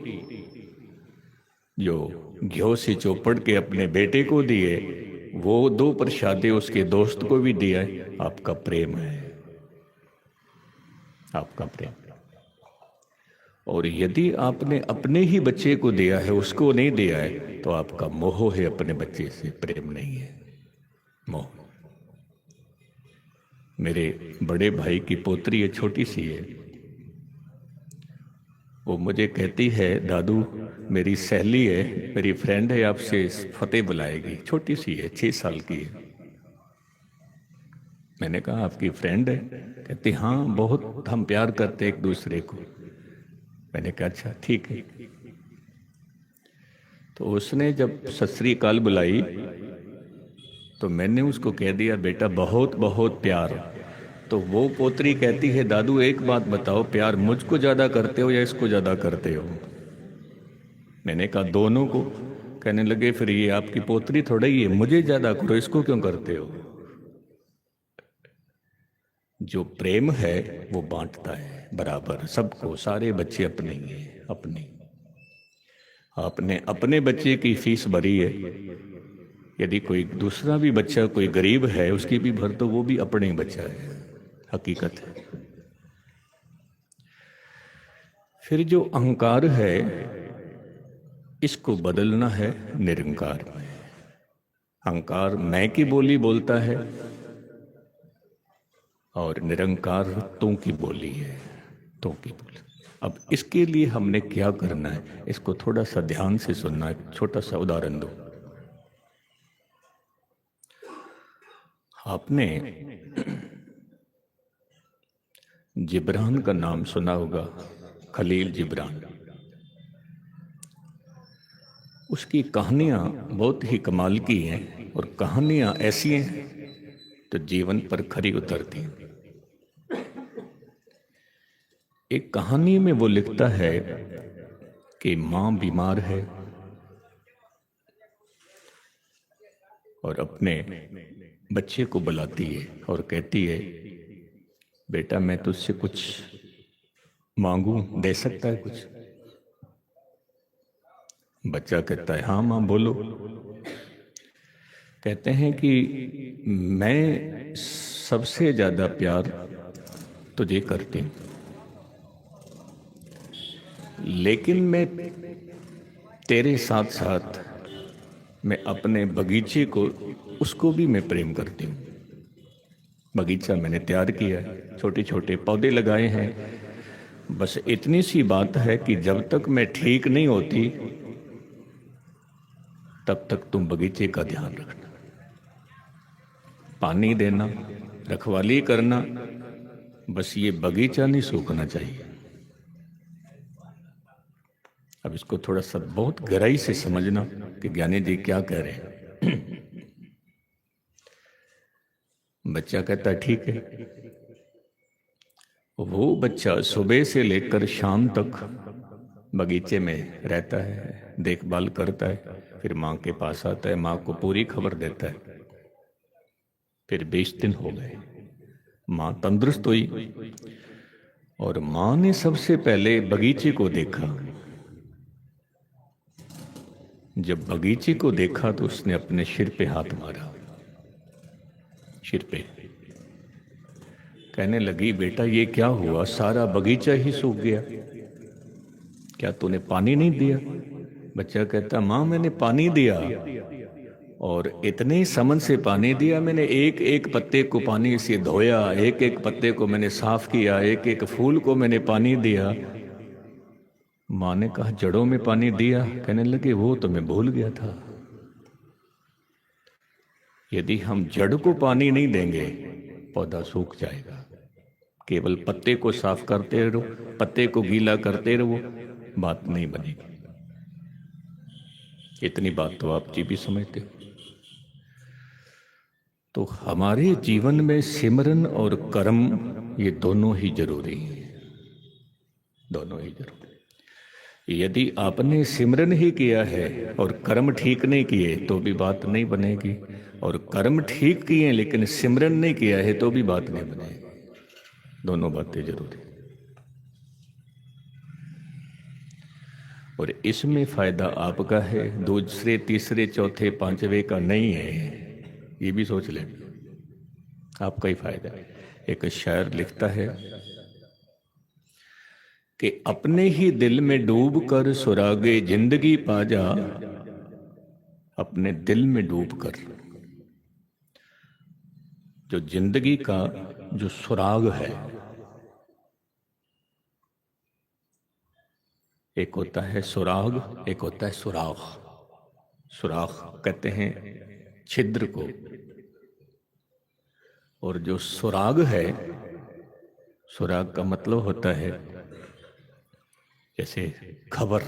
जो घ्यो से चौपड़ के अपने बेटे को दिए, वो 2 प्रसादे उसके दोस्त को भी दिया है। आपका प्रेम है, आपका प्रेम। और यदि आपने अपने ही बच्चे को दिया है, उसको नहीं दिया है, तो आपका मोह है अपने बच्चे से, प्रेम नहीं है, मोह। मेरे बड़े भाई की पोतरी है, छोटी सी है, वो मुझे कहती है, दादू मेरी सहेली है, मेरी फ्रेंड है, आपसे फतेह बुलाएगी। छोटी सी है, 6 साल की है। मैंने कहा आपकी फ्रेंड है? कहती हाँ, बहुत हम प्यार करते एक दूसरे को। मैंने कहा अच्छा ठीक है। तो उसने जब सत श्री अकाल बुलाई तो मैंने उसको कह दिया, बेटा बहुत बहुत प्यार। तो वो पोतरी कहती है, दादू एक बात बताओ, प्यार मुझको ज्यादा करते हो या इसको ज्यादा करते हो? मैंने कहा दोनों को। कहने लगे फिर ये आपकी पोतरी थोड़ा ही है, मुझे ज्यादा करो, इसको क्यों करते हो? जो प्रेम है वो बांटता है बराबर सबको, सारे बच्चे अपने ही हैं, अपने। आपने अपने बच्चे की फीस भरी है, यदि कोई दूसरा भी बच्चा कोई गरीब है उसकी भी भर, तो वो भी अपने ही बच्चा है, हकीकत है। फिर जो अहंकार है इसको बदलना है निरंकार में। अहंकार मैं की बोली बोलता है और निरंकार तू की बोली है, तू की बोली। अब इसके लिए हमने क्या करना है, इसको थोड़ा सा ध्यान से सुनना है। छोटा सा उदाहरण दो। आपने जिब्रान का नाम सुना होगा, खलील जिब्रान। उसकी कहानियां बहुत ही कमाल की हैं, और कहानियां ऐसी हैं तो जीवन पर खरी उतरती हैं। एक कहानी में वो लिखता है कि मां बीमार है और अपने बच्चे को बुलाती है और कहती है, बेटा मैं तुझसे कुछ मांगू, दे सकता है कुछ? बच्चा कहता है, हाँ मां बोलो। कहते हैं कि मैं सबसे ज्यादा प्यार तुझे करती हूं, लेकिन मैं तेरे साथ साथ मैं अपने बगीचे को, उसको भी मैं प्रेम करती हूँ। बगीचा मैंने तैयार किया है, छोटे छोटे पौधे लगाए हैं, बस इतनी सी बात है कि जब तक मैं ठीक नहीं होती तब तक तुम बगीचे का ध्यान रखना, पानी देना, रखवाली करना, बस ये बगीचा नहीं सूखना चाहिए। अब इसको थोड़ा सा बहुत गहराई से समझना कि ज्ञानी जी क्या कह रहे हैं। बच्चा कहता है ठीक है। वो बच्चा सुबह से लेकर शाम तक बगीचे में रहता है, देखभाल करता है, फिर माँ के पास आता है, माँ को पूरी खबर देता है। फिर 20 दिन हो गए, माँ तंदुरुस्त हुई और माँ ने सबसे पहले बगीचे को देखा। जब बगीचे को देखा तो उसने अपने सिर पे हाथ मारा, सिर पे। कहने लगी, बेटा ये क्या हुआ, सारा बगीचा ही सूख गया, क्या तूने पानी नहीं दिया? बच्चा कहता, माँ मैंने पानी दिया, और इतने समझ से पानी दिया मैंने, एक एक पत्ते को पानी से धोया, एक एक पत्ते को मैंने साफ किया, एक एक फूल को मैंने पानी दिया। माँ ने कहा, जड़ों में पानी दिया? कहने लगे, वो तो मैं भूल गया था। यदि हम जड़ को पानी नहीं देंगे पौधा सूख जाएगा। केवल पत्ते को साफ करते रहो, पत्ते को गीला करते रहो, बात नहीं बनेगी। इतनी बात तो आप जी भी समझते हो। तो हमारे जीवन में सिमरन और कर्म ये दोनों ही जरूरी हैं, दोनों ही जरूरी। यदि आपने सिमरन ही किया है और कर्म ठीक नहीं किए तो भी बात नहीं बनेगी, और कर्म ठीक किए लेकिन सिमरन नहीं किया है तो भी बात नहीं बनेगी। दोनों बातें जरूरी। और इसमें फायदा आपका है, दूसरे तीसरे चौथे पांचवे का नहीं है, ये भी सोच ले, आपका ही फायदा है। एक शायर लिखता है कि अपने ही दिल में डूब कर सुरागे जिंदगी पा जा, अपने दिल में डूब कर। जो जिंदगी का जो सुराग है, एक होता है सुराग, एक होता है सुराख। सुराख कहते हैं छिद्र को, और जो सुराग है, सुराग का मतलब होता है जैसे खबर,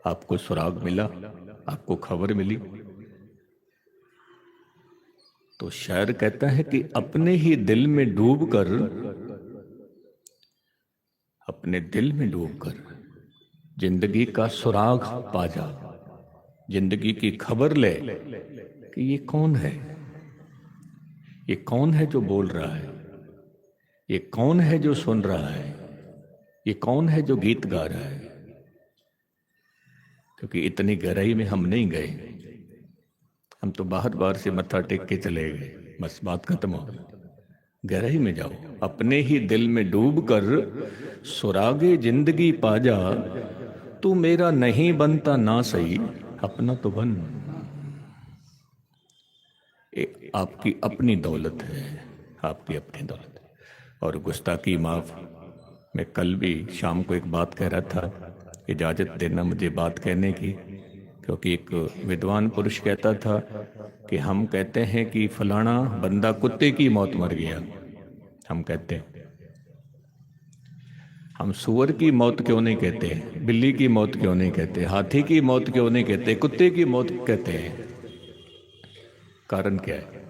आपको सुराग मिला, आपको खबर मिली। तो शायर कहता है कि अपने ही दिल में डूबकर, अपने दिल में डूबकर जिंदगी का सुराग पा जा, जिंदगी की खबर ले कि ये कौन है, ये कौन है जो बोल रहा है, ये कौन है जो सुन रहा है, ये कौन है जो गीत गा रहा है। क्योंकि इतनी गहराई में हम नहीं गए, हम तो बाहर बाहर से मत्था टेक के चले गए, बस बात खत्म हो गई। गहराई में जाओ, अपने ही दिल में डूब कर सुरागे जिंदगी पा जा। तू मेरा नहीं बनता ना सही, अपना तो बन। आपकी अपनी दौलत है, आपकी अपनी दौलत है। और गुस्ताखी माफ। मैं कल भी शाम को एक बात कह रहा था, इजाज़त देना मुझे बात कहने की, क्योंकि एक विद्वान पुरुष कहता था कि हम कहते हैं कि फलाना बंदा कुत्ते की मौत मर गया, हम कहते हैं। हम सुअर की मौत क्यों नहीं कहते, बिल्ली की मौत क्यों नहीं कहते, हाथी की मौत क्यों नहीं कहते, कुत्ते की मौत कहते हैं। कारण क्या है?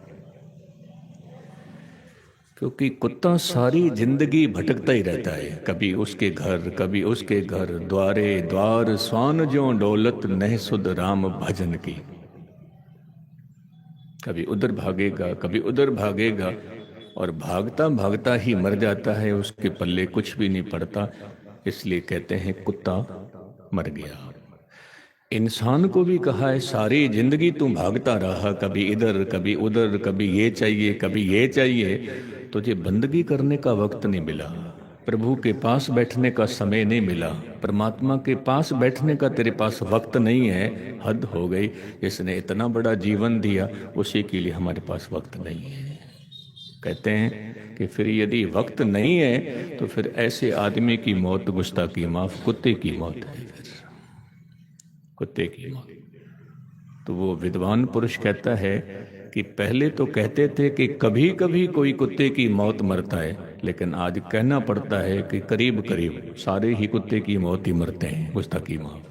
क्योंकि कुत्ता सारी जिंदगी भटकता ही रहता है, कभी उसके घर कभी उसके घर, द्वारे द्वार स्वान ज्यों डोलत नह सुध राम भजन की। कभी उधर भागेगा कभी उधर भागेगा, और भागता भागता ही मर जाता है, उसके पल्ले कुछ भी नहीं पड़ता। इसलिए कहते हैं कुत्ता मर गया। इंसान को भी कहा है सारी जिंदगी तू भागता रहा, कभी इधर कभी उधर, कभी ये चाहिए कभी ये चाहिए, तुझे बंदगी करने का वक्त नहीं मिला, प्रभु के पास बैठने का समय नहीं मिला, परमात्मा के पास बैठने का तेरे पास वक्त नहीं है। हद हो गई, जिसने इतना बड़ा जीवन दिया उसी के लिए हमारे पास वक्त नहीं है। कहते हैं कि फिर यदि वक्त नहीं है तो फिर ऐसे आदमी की मौत गुस्ताखी माफ, कुत्ते की मौत है, फिर कुत्ते की मौत। तो वो विद्वान पुरुष कहता है कि पहले तो कहते थे कि कभी कभी कोई कुत्ते की मौत मरता है, लेकिन आज कहना पड़ता है कि करीब करीब सारे ही कुत्ते की मौत ही मरते हैं, गुस्ताखी माफ।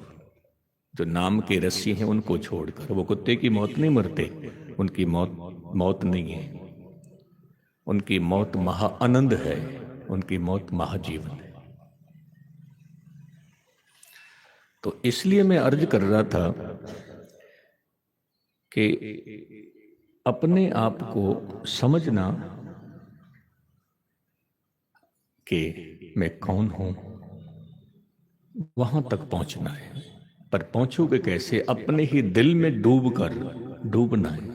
जो नाम के रस्सी हैं उनको छोड़कर, वो कुत्ते की मौत नहीं मरते, उनकी मौत नहीं है, उनकी मौत महा आनंद है, उनकी मौत महाजीवन है। तो इसलिए मैं अर्ज कर रहा था कि अपने आप को समझना कि मैं कौन हूं, वहां तक पहुंचना है। पर पहुंचोगे कैसे? अपने ही दिल में डूबना है।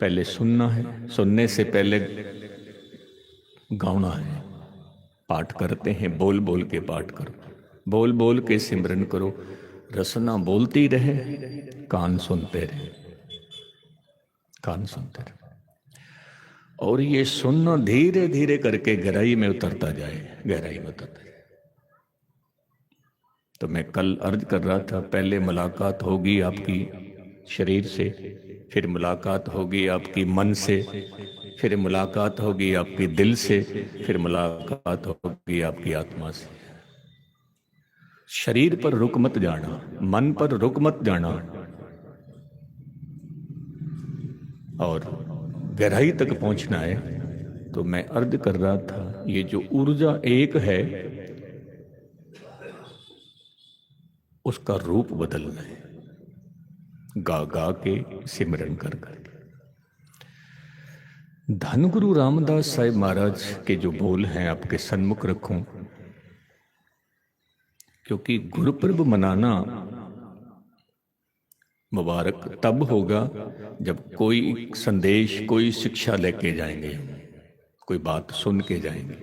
पहले सुनना है, सुनने से पहले गाना है। पाठ करते हैं, बोल बोल के पाठ करो, बोल बोल के सिमरन करो, रसना बोलती रहे, कान सुनते रहे, कान सुनते रहे। और ये सुनना धीरे धीरे करके गहराई में उतरता जाए, गहराई में उतरता जाए। तो मैं कल अर्ज कर रहा था, पहले मुलाकात होगी आपकी शरीर से, फिर मुलाकात होगी आपकी मन से, फिर मुलाकात होगी आपकी दिल से, फिर मुलाकात होगी आपकी आत्मा से। शरीर पर रुक मत जाना, मन पर रुक मत जाना, और गहराई तक पहुंचना है। तो मैं अर्ज कर रहा था, ये जो ऊर्जा एक है उसका रूप बदलना है, गा गा के, सिमरन कर कर। धन गुरु रामदास साहिब महाराज के जो बोल हैं आपके सन्मुख रखूं, क्योंकि गुरुपर्व मनाना मुबारक तब होगा जब कोई संदेश, कोई शिक्षा लेके जाएंगे, कोई बात सुन के जाएंगे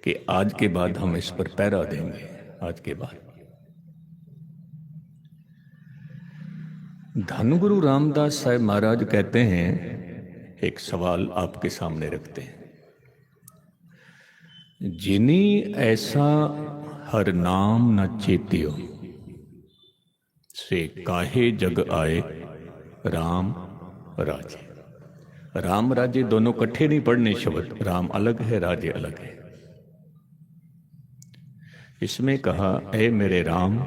कि आज के बाद हम इस पर पहरा देंगे। आज के बाद धनगुरु रामदास साहिब महाराज कहते हैं, एक सवाल आपके सामने रखते हैं, जिनी ऐसा हर नाम न चेतियो, से काहे जग आए राम राजे। राम राजे दोनों इकट्ठे नहीं पढ़ने शब्द, राम अलग है, राजे अलग है। इसमें कहा, ऐ मेरे राम,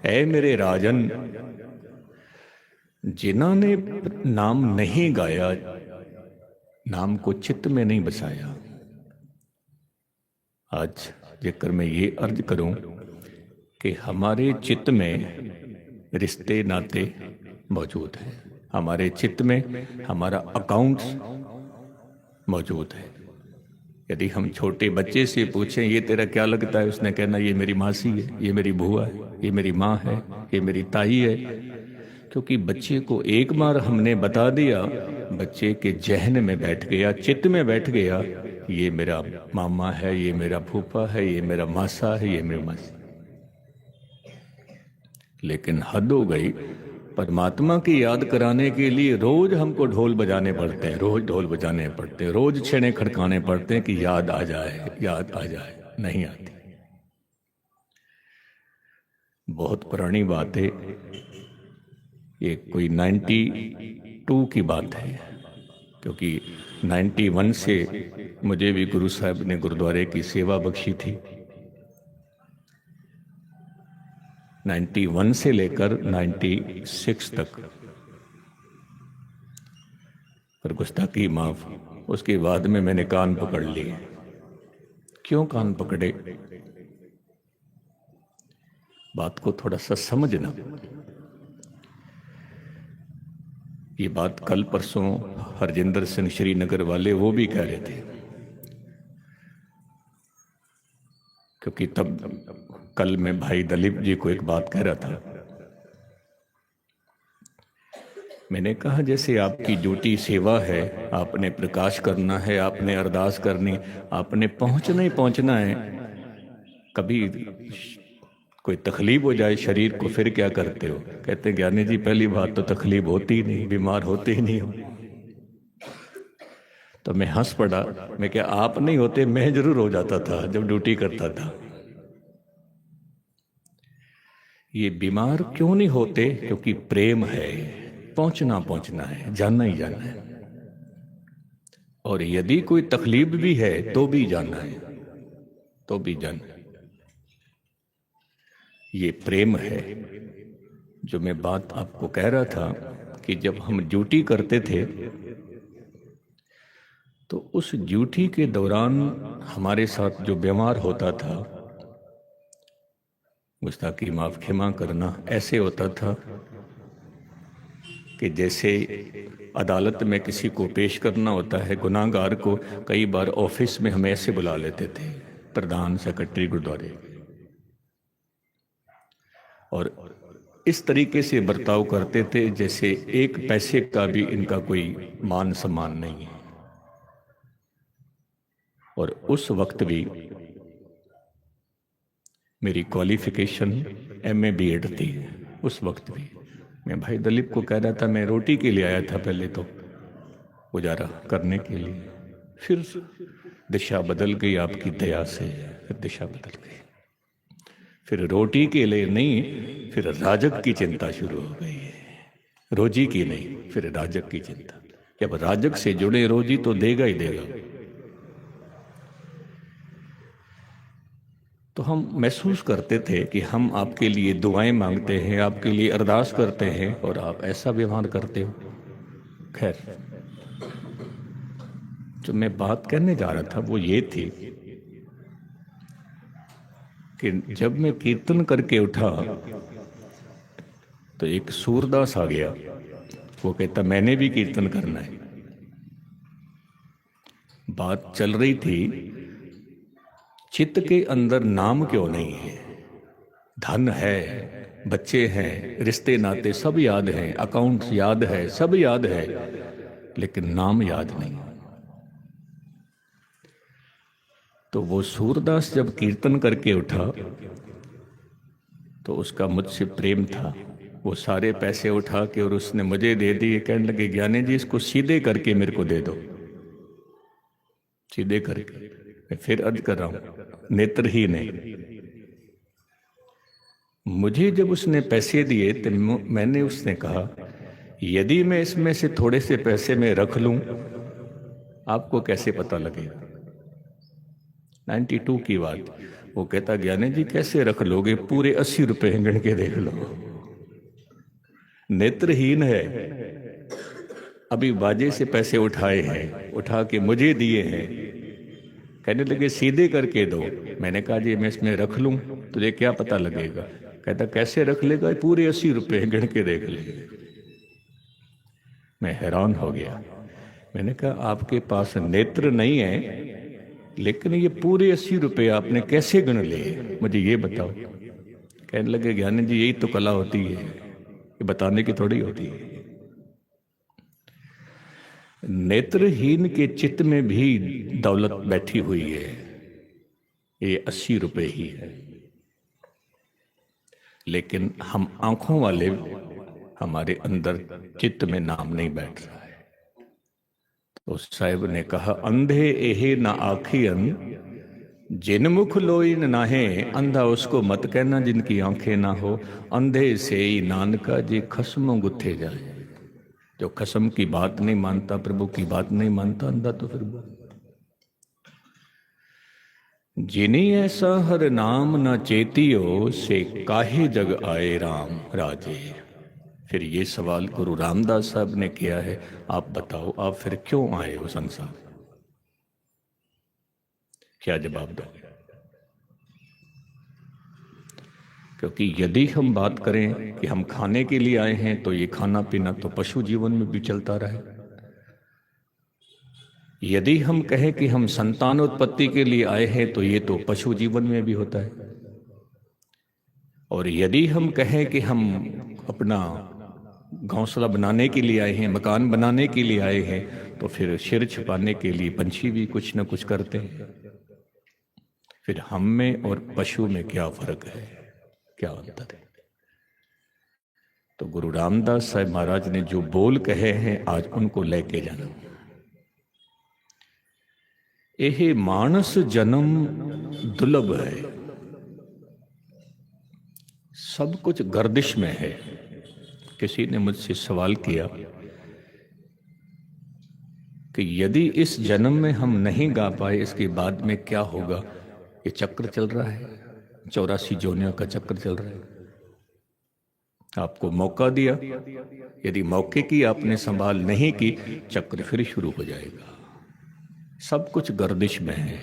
ऐ मेरे राजन, जिन्होंने नाम नहीं गाया, नाम को चित्त में नहीं बसाया। आज जेकर मैं ये अर्ज करूं कि हमारे चित्त में रिश्ते नाते मौजूद हैं, हमारे चित्त में हमारा अकाउंट मौजूद है। यदि हम छोटे बच्चे से पूछें ये तेरा क्या लगता है, उसने कहना ये मेरी मासी है, ये मेरी बुआ है, ये मेरी माँ है, ये मेरी ताई है। क्योंकि बच्चे को एक बार हमने बता दिया, बच्चे के जहन में बैठ गया, चित्त में बैठ गया, ये मेरा मामा है, ये मेरा फूफा है, ये मेरा मासा है, ये मेरी मासी। लेकिन हद हो गई, परमात्मा की याद कराने के लिए रोज हमको ढोल बजाने पड़ते हैं, रोज ढोल बजाने पड़ते हैं, रोज छेने खड़काने पड़ते हैं कि याद आ जाए, याद आ जाए। नहीं आती। बहुत पुरानी बात है ये, कोई 92 की बात है, क्योंकि 91 से मुझे भी गुरु साहब ने गुरुद्वारे की सेवा बख्शी थी। 91 से लेकर 96 तक, पर गुस्ताखी माफ, उसके बाद में मैंने कान पकड़ लिए। क्यों कान पकड़े? बात को थोड़ा सा समझना। ये बात कल परसों हरजिंदर सिंह श्रीनगर वाले वो भी कह रहे थे, क्योंकि तब कल मैं भाई दलीप जी को एक बात कह रहा था। मैंने कहा जैसे आपकी ड्यूटी सेवा है, आपने प्रकाश करना है, आपने अरदास करनी, आपने पहुंचना ही पहुंचना है। कभी कोई तकलीफ हो जाए शरीर को, फिर क्या करते हो? कहते हैं ज्ञानी जी पहली बात तो तकलीफ होती ही नहीं, बीमार होते ही नहीं हो। तो मैं हंस पड़ा। मैं क्या आप नहीं होते, मैं जरूर हो जाता था जब ड्यूटी करता था। ये बीमार क्यों नहीं होते? क्योंकि प्रेम है, पहुंचना है, जानना ही जाना है। और यदि कोई तकलीफ भी है तो भी जानना है, तो भी जानना है। ये प्रेम है। जो मैं बात आपको कह रहा था कि जब हम ड्यूटी करते थे तो उस ड्यूटी के दौरान हमारे साथ जो व्यवहार होता था, गुस्ताखी माफ, क्षमा करना, ऐसे होता था कि जैसे अदालत में किसी को पेश करना होता है, गुनाहगार को, कई बार ऑफिस में हमें ऐसे बुला लेते थे, प्रधान सेक्रेटरी गुरुद्वारे, और इस तरीके से बर्ताव करते थे जैसे एक पैसे का भी इनका कोई मान सम्मान नहीं है। और उस वक्त भी मेरी क्वालिफिकेशन MA BEd थी। उस वक्त भी मैं भाई दलीप को कह रहा था, मैं रोटी के लिए आया था पहले तो, गुजारा करने के लिए, फिर दिशा बदल गई आपकी दया से, फिर दिशा बदल गई, फिर रोटी के लिए नहीं, फिर राजक की चिंता शुरू हो गई है। रोजी की नहीं, फिर राजक की चिंता। जब राजक से जुड़े रोजी तो देगा ही देगा। तो हम महसूस करते थे कि हम आपके लिए दुआएं मांगते हैं, आपके लिए अरदास करते हैं, और आप ऐसा व्यवहार करते हो। खैर, जो मैं बात कहने जा रहा था वो ये थी कि जब मैं कीर्तन करके उठा तो एक सूरदास आ गया। वो कहता मैंने भी कीर्तन करना है। बात चल रही थी चित्त के अंदर नाम क्यों नहीं है? धन है, बच्चे हैं, रिश्ते नाते सब याद हैं, अकाउंट्स याद है, सब याद है, लेकिन नाम याद नहीं। तो वो सूरदास जब कीर्तन करके उठा तो उसका मुझसे प्रेम था। वो सारे पैसे उठा के और उसने मुझे दे दिए। कहने लगे ज्ञानी जी इसको सीधे करके मेरे को दे दो, सीधे करके। मैं फिर अर्ज कर रहा हूं, नेत्रहीन है। मुझे जब उसने पैसे दिए तो मैंने उसने कहा यदि मैं इसमें से थोड़े से पैसे में रख लूं, आपको कैसे पता लगेगा? 92 की बात। वो कहता ज्ञानी जी कैसे रख लोगे, पूरे 80 रुपए गिन के देख लो। नेत्रहीन है। अभी बाजे से पैसे उठाए हैं, उठा के मुझे दिए हैं। कहने लगे सीधे करके दो। मैंने कहा जी मैं इसमें रख लूं, तुझे क्या पता लगेगा? कहता कैसे रख लेगा, पूरे 80 रुपए गिन के देख ले। मैं हैरान हो गया मैंने कहा आपके पास नेत्र नहीं है, लेकिन ये पूरे 80 रुपये आपने कैसे गिन लिए, मुझे ये बताओ। कहने लगे ज्ञानी जी यही तो कला होती है, ये बताने की थोड़ी होती है। नेत्रहीन के चित्त में भी दौलत बैठी हुई है, ये 80 रुपये ही है। लेकिन हम आंखों वाले, हमारे अंदर चित्त में नाम नहीं बैठ रहा है। तो साहिब ने कहा अंधे एहे ना आखियन, जिन मुख लोई नाहे, अंधा उसको मत कहना जिनकी आंखें ना हो। अंधे से ही नानका जे खस्मों गुथे जाए। जो खस्म की बात नहीं मानता, प्रभु की बात नहीं मानता, अंधा तो फिर जिनी ऐसा हर नाम न चेतियो, से काहे जग आए राम राजे। फिर ये सवाल गुरु रामदास साहब ने किया है, आप बताओ आप फिर क्यों आए हो संसार, क्या जवाब दोगे? क्योंकि यदि हम बात करें कि हम खाने के लिए आए हैं, तो ये खाना पीना तो पशु जीवन में भी चलता रहे। यदि हम कहें कि हम संतान उत्पत्ति के लिए आए हैं, तो ये तो पशु जीवन में भी होता है। और यदि हम कहें कि हम अपना घोंसला बनाने के लिए आए हैं, मकान बनाने के लिए आए हैं, तो फिर सिर छिपाने के लिए पंछी भी कुछ न कुछ करते हैं। फिर हम में और पशु में क्या फर्क है, क्या अंतर है? तो गुरु रामदास साहब महाराज ने जो बोल कहे हैं, आज उनको लेके जाना। एहे मानस जन्म दुर्लभ है, सब कुछ गर्दिश में है। किसी ने मुझसे सवाल किया कि यदि इस जन्म में हम नहीं गा पाए, इसके बाद में क्या होगा? ये चक्र चल रहा है, 84 जोनियों का चक्र चल रहा है। आपको मौका दिया, यदि मौके की आपने संभाल नहीं की, चक्र फिर शुरू हो जाएगा। सब कुछ गर्दिश में है,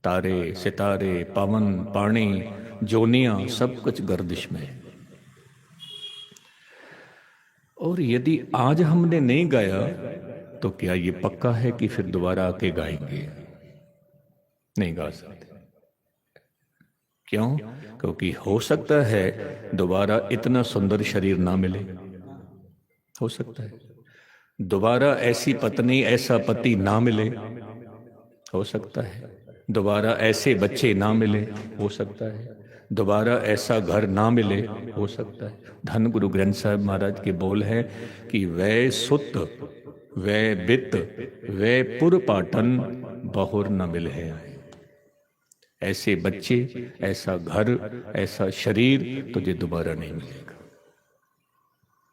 तारे सितारे, पवन पानी, जोनियां, सब कुछ गर्दिश में है। और यदि आज हमने नहीं गाया, तो क्या ये पक्का है कि फिर दोबारा आके गाएंगे? नहीं गा सकते। क्यों? क्योंकि हो सकता है दोबारा इतना सुंदर शरीर ना मिले, हो सकता है दोबारा ऐसी पत्नी, ऐसा पति ना मिले, हो सकता है दोबारा ऐसे बच्चे ना मिले, हो सकता है दोबारा ऐसा घर ना मिले, हो सकता है। धन गुरु ग्रंथ साहिब महाराज के बोल है कि वै सुत वै बित वै पुर पाटन, बहुर न मिले है। ऐसे बच्चे, ऐसा घर, ऐसा शरीर तुझे दोबारा नहीं मिलेगा।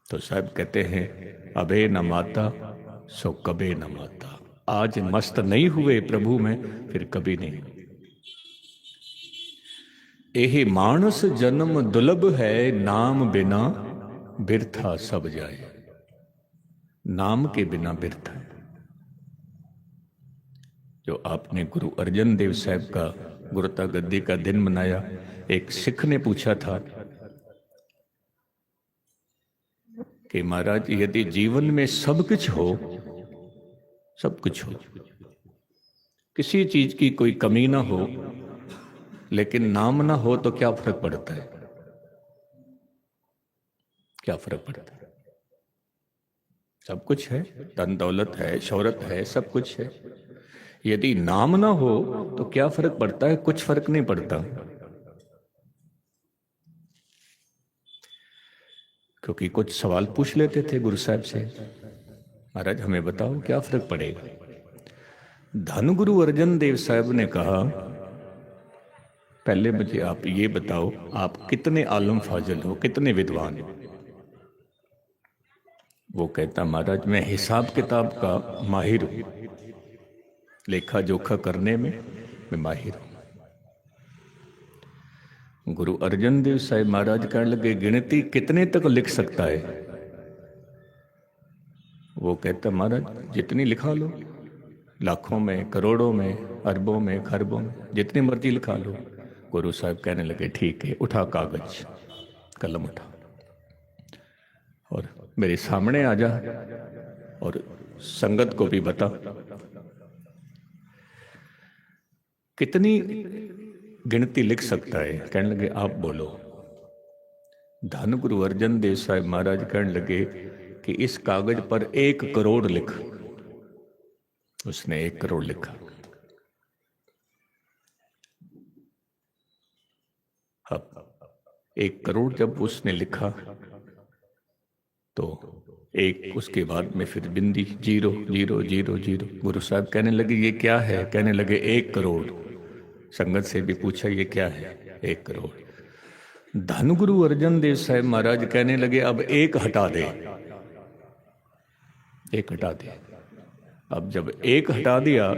तो साहब कहते हैं अबे न माता सो कबे न माता। आज मस्त नहीं हुए प्रभु में, फिर कभी नहीं। एहे मानस जन्म दुर्लभ है, नाम बिना बिरथा सब जाए। नाम के बिना बिरथा है। जो आपने गुरु अर्जन देव साहब का गुरुता गद्दी का दिन मनाया, एक सिख ने पूछा था कि महाराज यदि जीवन में सब कुछ हो, सब कुछ हो, किसी चीज की कोई कमी ना हो, लेकिन नाम ना हो, तो क्या फर्क पड़ता है? क्या फर्क पड़ता है? सब कुछ है, धन दौलत है, शोहरत है, सब कुछ है। यदि नाम ना हो तो क्या फर्क पड़ता है? कुछ फर्क नहीं पड़ता। क्योंकि कुछ सवाल पूछ लेते थे गुरु साहब से, महाराज हमें बताओ क्या फर्क पड़ेगा? धन गुरु अर्जन देव साहब ने कहा पहले मुझे आप ये बताओ, आप कितने आलम फाजिल हो, कितने विद्वान हो? वो कहता महाराज मैं हिसाब किताब का माहिर हूं, लेखा जोखा करने में मैं माहिर हूं। गुरु अर्जन देव साहब महाराज कहने लगे गिनती कितने तक लिख सकता है? वो कहता महाराज जितनी लिखा लो, लाखों में, करोड़ों में, अरबों में, खरबों में, जितनी मर्जी लिखा लो। गुरु साहब कहने लगे ठीक है, उठा कागज कलम उठा और मेरे सामने आ जा और संगत को भी बता। कितनी गिनती लिख सकता है? कहने लगे आप बोलो। धन गुरु अर्जन देव साहब महाराज कहने लगे कि इस कागज पर 1 करोड़ लिख। उसने 1 करोड़ लिखा। अब 1 करोड़ जब उसने लिखा तो एक उसके बाद में फिर बिंदी 0 0 0 0। गुरु साहब कहने लगे ये क्या है? कहने लगे 1 करोड़। संगत से भी पूछा ये क्या है? 1 करोड़। धन गुरु अर्जन देव साहब महाराज कहने लगे अब 1 हटा दे, 1 हटा दे। अब जब 1 हटा दिया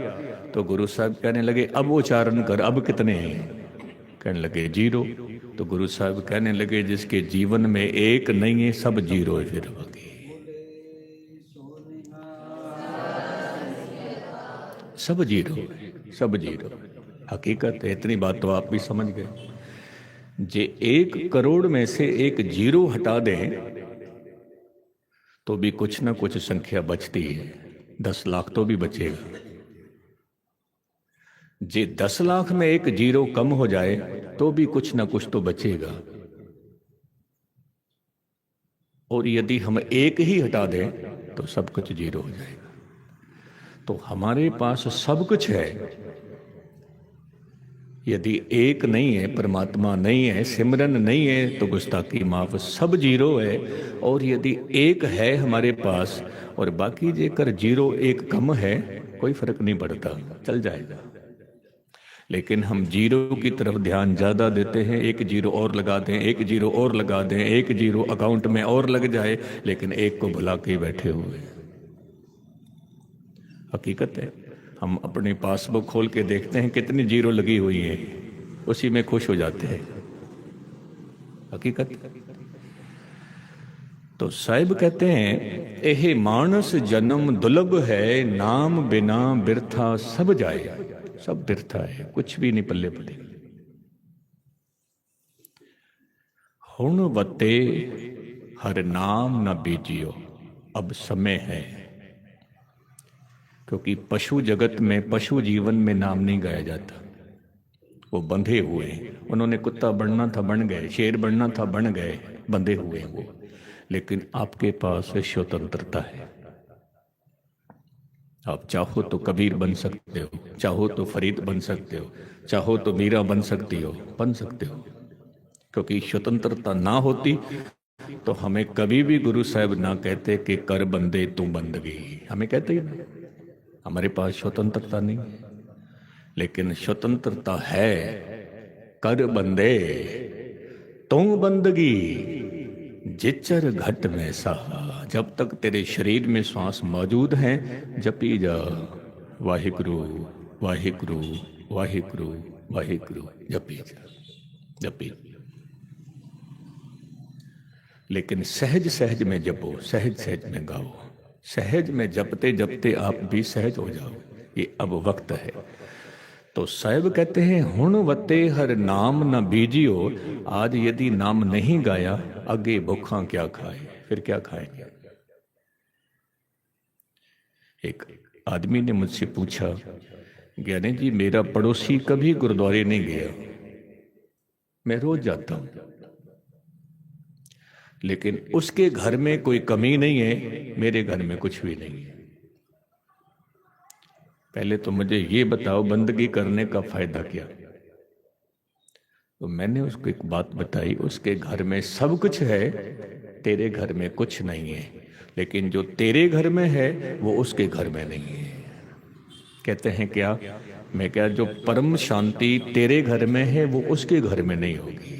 तो गुरु साहब कहने लगे अब उच्चारण कर, अब कितने हैं? कहने लगे 0। तो गुरु साहब कहने लगे जिसके जीवन में 1 नहीं है सब 0 है। फिर बाकी सब 0 है, सब 0। हकीकत है, इतनी बात तो आप भी समझ गए। जे 1 करोड़ में से 1 0 हटा दें तो भी कुछ ना कुछ संख्या बचती है। 10 लाख तो भी बचेगा। जे 10 लाख में 1 0 कम हो जाए तो भी कुछ ना कुछ तो बचेगा। और यदि हम 1 ही हटा दें तो सब कुछ 0 हो जाएगा। तो हमारे पास सब कुछ है। यदि 1 नहीं है, परमात्मा नहीं है, सिमरन नहीं है तो गुस्ताखी माफ, सब 0 है। और यदि 1 है हमारे पास और बाकी जेकर 0 1 कम है कोई फर्क नहीं पड़ता, चल जाएगा। लेकिन हम 0 की तरफ ध्यान ज्यादा देते हैं। 1 0 और लगा दें, 1 0 और लगा दें, 1 0 अकाउंट में और लग जाए, लेकिन 1 को भुला के बैठे हुए। हकीकत है, हम अपने पासबुक खोल के देखते हैं कितनी 0 लगी हुई है, उसी में खुश हो जाते हैं। हकीकत। तो साहिब कहते हैं एह मानस जन्म दुर्लभ है, नाम बिना बिरथा सब जाए। सब बिरथा है, कुछ भी नहीं पल्ले पड़े। हुण वते हर नाम न बीजियो, अब समय है। क्योंकि पशु जगत में, पशु जीवन में नाम नहीं गाया जाता। वो बंधे हुए हैं। उन्होंने कुत्ता बनना था बन गए, शेर बनना था बन गए, बंधे हुए हैं वो। लेकिन आपके पास स्वतंत्रता है। आप चाहो तो कबीर बन सकते हो, चाहो तो फरीद बन सकते हो, चाहो तो मीरा बन सकती हो, बन सकते हो। क्योंकि स्वतंत्रता ना होती तो हमें कभी भी गुरु साहब ना कहते कि कर बंदे तू बंदगी। हमें कहते ही ना। हमारे पास स्वतंत्रता नहीं है, लेकिन स्वतंत्रता है। कर बंदे तू बंदगी, जिचर घट में सहा। जब तक तेरे शरीर में श्वास मौजूद है जपी जा वाहिगुरु वाहिगुरु वाहिगुरु वाहिगुरु, जपी जा, जपी। लेकिन सहज सहज में जपो, सहज सहज में गाओ। सहज में जपते जपते आप भी सहज हो जाओ। ये अब वक्त है। तो साहिब कहते हैं हुण वते हर नाम न बीजियो। आज यदि नाम नहीं गाया, आगे भूखा क्या खाए? फिर क्या खाएंगे? एक आदमी ने मुझसे पूछा, ज्ञानी जी मेरा पड़ोसी कभी गुरुद्वारे नहीं गया, मैं रोज जाता हूं, लेकिन उसके घर में कोई कमी नहीं है, मेरे घर में कुछ भी नहीं है। पहले तो मुझे ये बताओ बंदगी करने का फायदा क्या? तो मैंने उसको एक बात बताई, उसके घर में सब कुछ है, तेरे घर में कुछ नहीं है। लेकिन जो तेरे घर में है वो उसके घर में नहीं है। कहते हैं क्या? मैं क्या, जो परम शांति तेरे घर में है वो उसके घर में नहीं होगी।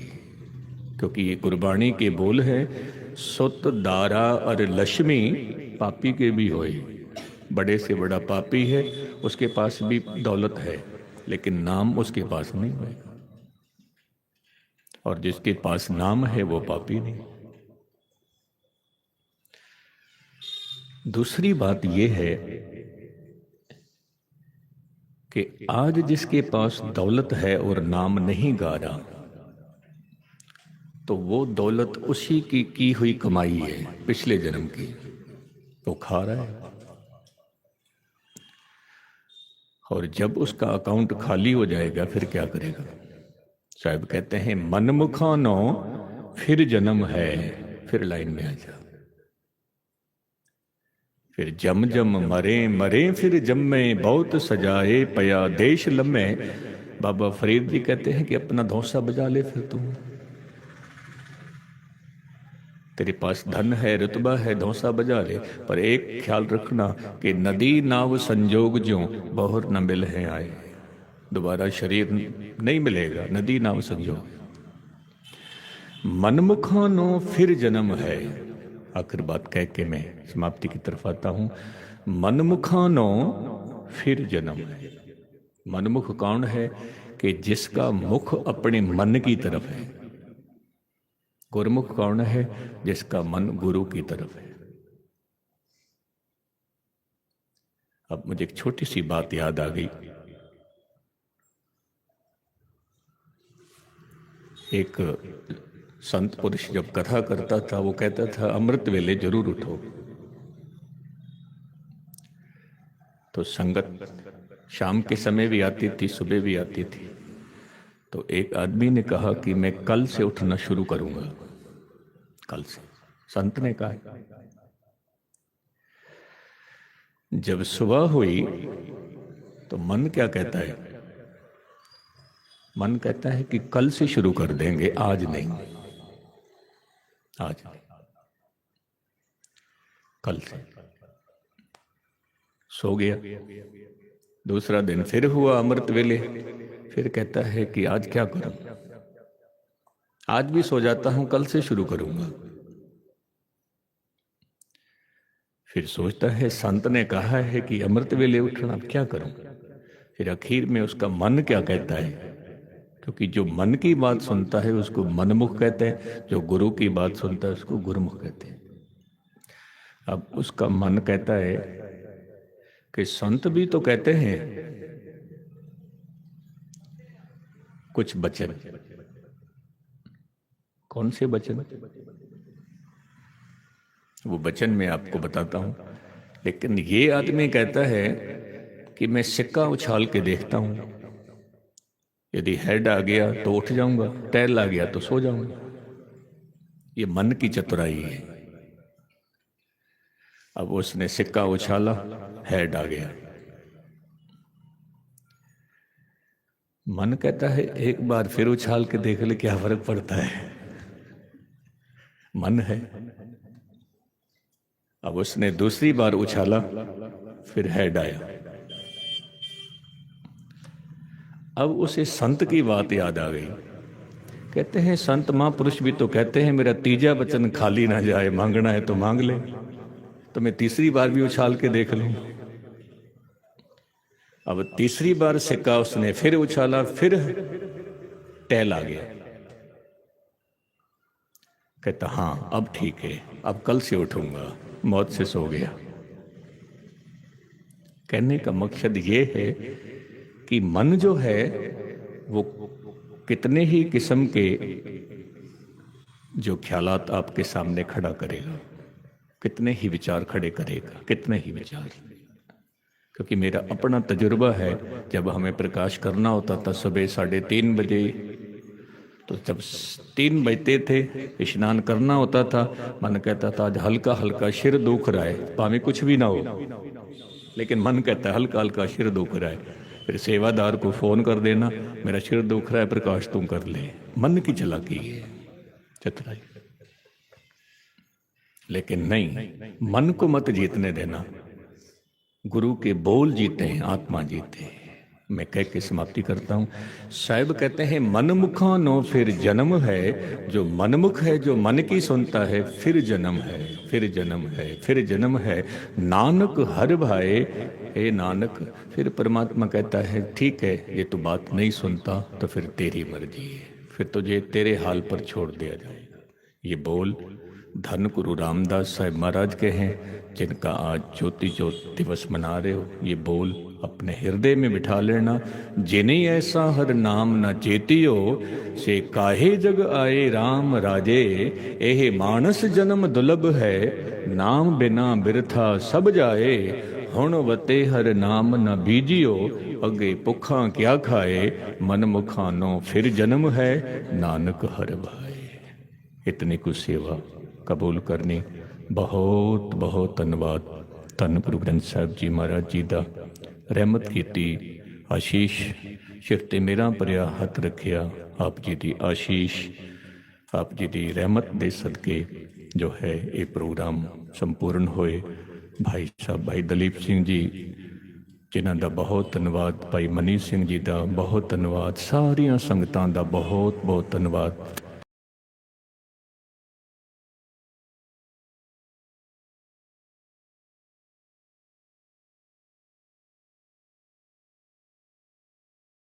क्योंकि ये गुरबाणी के बोल है, सुत दारा और लक्ष्मी पापी के भी होए। बड़े से बड़ा पापी है, उसके पास भी दौलत है, लेकिन नाम उसके पास नहीं होगा। और जिसके पास नाम है वो पापी नहीं। दूसरी बात यह है कि आज जिसके पास दौलत है और नाम नहीं गा रहा, तो वो दौलत उसी की हुई कमाई है, पिछले जन्म की, वो खा रहा है। और जब उसका अकाउंट खाली हो जाएगा फिर क्या करेगा? साहब कहते हैं मनमुखानो फिर जन्म है। फिर लाइन में आ जा, फिर जम जम मरे मरे फिर जम्मे बहुत सजाए पया देश लम्हे। बाबा फरीद जी कहते हैं कि अपना धौंसा बजा ले फिर तू। तेरे पास धन है, रुतबा है, धौंसा बजा ले, पर एक ख्याल रखना कि नदी नाव संजोग ज्यों बहुर न मिल है आए। दोबारा शरीर नहीं मिलेगा, नदी नाव संजोग। मनमुखानो फिर जन्म है। आखिर बात कह के मैं समाप्ति की तरफ आता हूं। मनमुखानो फिर जन्म है। मनमुख कौन है? कि जिसका मुख अपने मन की तरफ है। गुरमुख कौन है? जिसका मन गुरु की तरफ है। अब मुझे एक छोटी सी बात याद आ गई। एक संत पुरुष जब कथा करता था वो कहता था अमृत वेले जरूर उठो। तो संगत शाम के समय भी आती थी, सुबह भी आती थी। तो एक आदमी ने कहा कि मैं कल से उठना शुरू करूंगा। कल से, संत ने कहा। जब सुबह हुई तो मन क्या कहता है? मन कहता है कि कल से शुरू कर देंगे, आज नहीं, आज नहीं, कल से। सो गया। दूसरा दिन फिर हुआ अमृत वेले, फिर कहता है कि आज क्या करूं, आज भी सो जाता हूं, कल से शुरू करूंगा। फिर सोचता है संत ने कहा है कि अमृत वेले उठना, अब क्या करूं। फिर आखिर में उसका मन क्या कहता है, क्योंकि जो मन की बात सुनता है उसको मनमुख कहते हैं, जो गुरु की बात सुनता है उसको गुरुमुख कहते हैं। अब उसका मन कहता है कि संत भी तो कहते हैं कुछ वचन। कौन से वचन? वो वचन मैं आपको बताता हूं। लेकिन ये आदमी कहता है कि मैं सिक्का उछाल के देखता हूं, यदि हेड आ गया तो उठ जाऊंगा, टेल आ गया तो सो जाऊंगा। ये मन की चतुराई है। अब उसने सिक्का उछाला, हेड आ गया। मन कहता है एक बार फिर उछाल के देख ले, क्या फर्क पड़ता है, मन है। अब उसने दूसरी बार उछाला, फिर हेड आया। अब उसे संत की बात याद आ गई। कहते हैं संत महापुरुष भी तो कहते हैं मेरा तीजा वचन खाली ना जाए, मांगना है तो मांग ले। तो मैं तीसरी बार भी उछाल के देख लूं। अब तीसरी बार सिक्का उसने फिर उछाला, फिर टेल आ गया। कहता हाँ अब ठीक है, अब कल से उठूंगा, मौत से सो गया। कहने का मकसद ये है कि मन जो है वो कितने ही किस्म के जो ख्यालात आपके सामने खड़ा करेगा, कितने ही विचार खड़े करेगा, कितने ही विचार। क्योंकि मेरा अपना तजुर्बा है, जब हमें प्रकाश करना होता था सुबह 3:30 बजे, तो जब 3 बजते थे स्नान करना होता था, मन कहता था आज हल्का हल्का सिर दुख रहा है, भाਵੇਂ कुछ भी ना हो, लेकिन मन कहता है हल्का हल्का सिर दुख रहा है। फिर सेवादार को फोन कर देना, मेरा सिर दुख रहा है, प्रकाश तुम कर ले। मन की चालाकी है, चतुराई। लेकिन नहीं, मन को मत जीतने देना, गुरु के बोल जीते हैं, आत्मा जीते हैं। मैं कह के समाप्ति करता हूं। साहिब कहते हैं मनमुखानो फिर जन्म है। जो मनमुख है, जो मन की सुनता है, फिर जन्म है, फिर जन्म है, फिर जन्म है। नानक हर भाए, हे नानक। फिर परमात्मा कहता है ठीक है, ये तो बात नहीं सुनता तो फिर तेरी मर्जी है, फिर तुझे तेरे हाल पर छोड़ दिया जाएगा। ये बोल धन गुरु रामदास साहब महाराज के हैं, जिनका आज ज्योति ज्योत दिवस मना रहे हो। ये बोल अपने हृदय में बिठा लेना। जिन्हीं ऐसा हर नाम न चेतियो, से काहे जग आए राम राजे। एह मानस जन्म दुर्लभ है, नाम बिना बिरथा सब जाए। ਹੁਣ ਵਤੇ ਹਰ ਨਾਮ न बीजियो, अगे भुखा क्या खाए, मन मुखानो फिर जन्म है, नानक हर भाए। इतनी कुछ सेवा कबूल करनी। बहुत बहुत धन्यवाद। धन गुरु ग्रंथ साहिब जी महाराज जी का रहमत की, आशीष सिर ते मेरा भरिया हथ रखिया। आप जी की आशीष, आप जी की रहमत के सदके जो है ये प्रोग्राम संपूर्ण होए। भाई साहब भाई दलीप सिंह जी जिन्हां दा बहुत धन्यवाद, भाई मनी सिंह जी का बहुत धन्यवाद, सारिया संगतां दा बहुत बहुत धन्यवाद।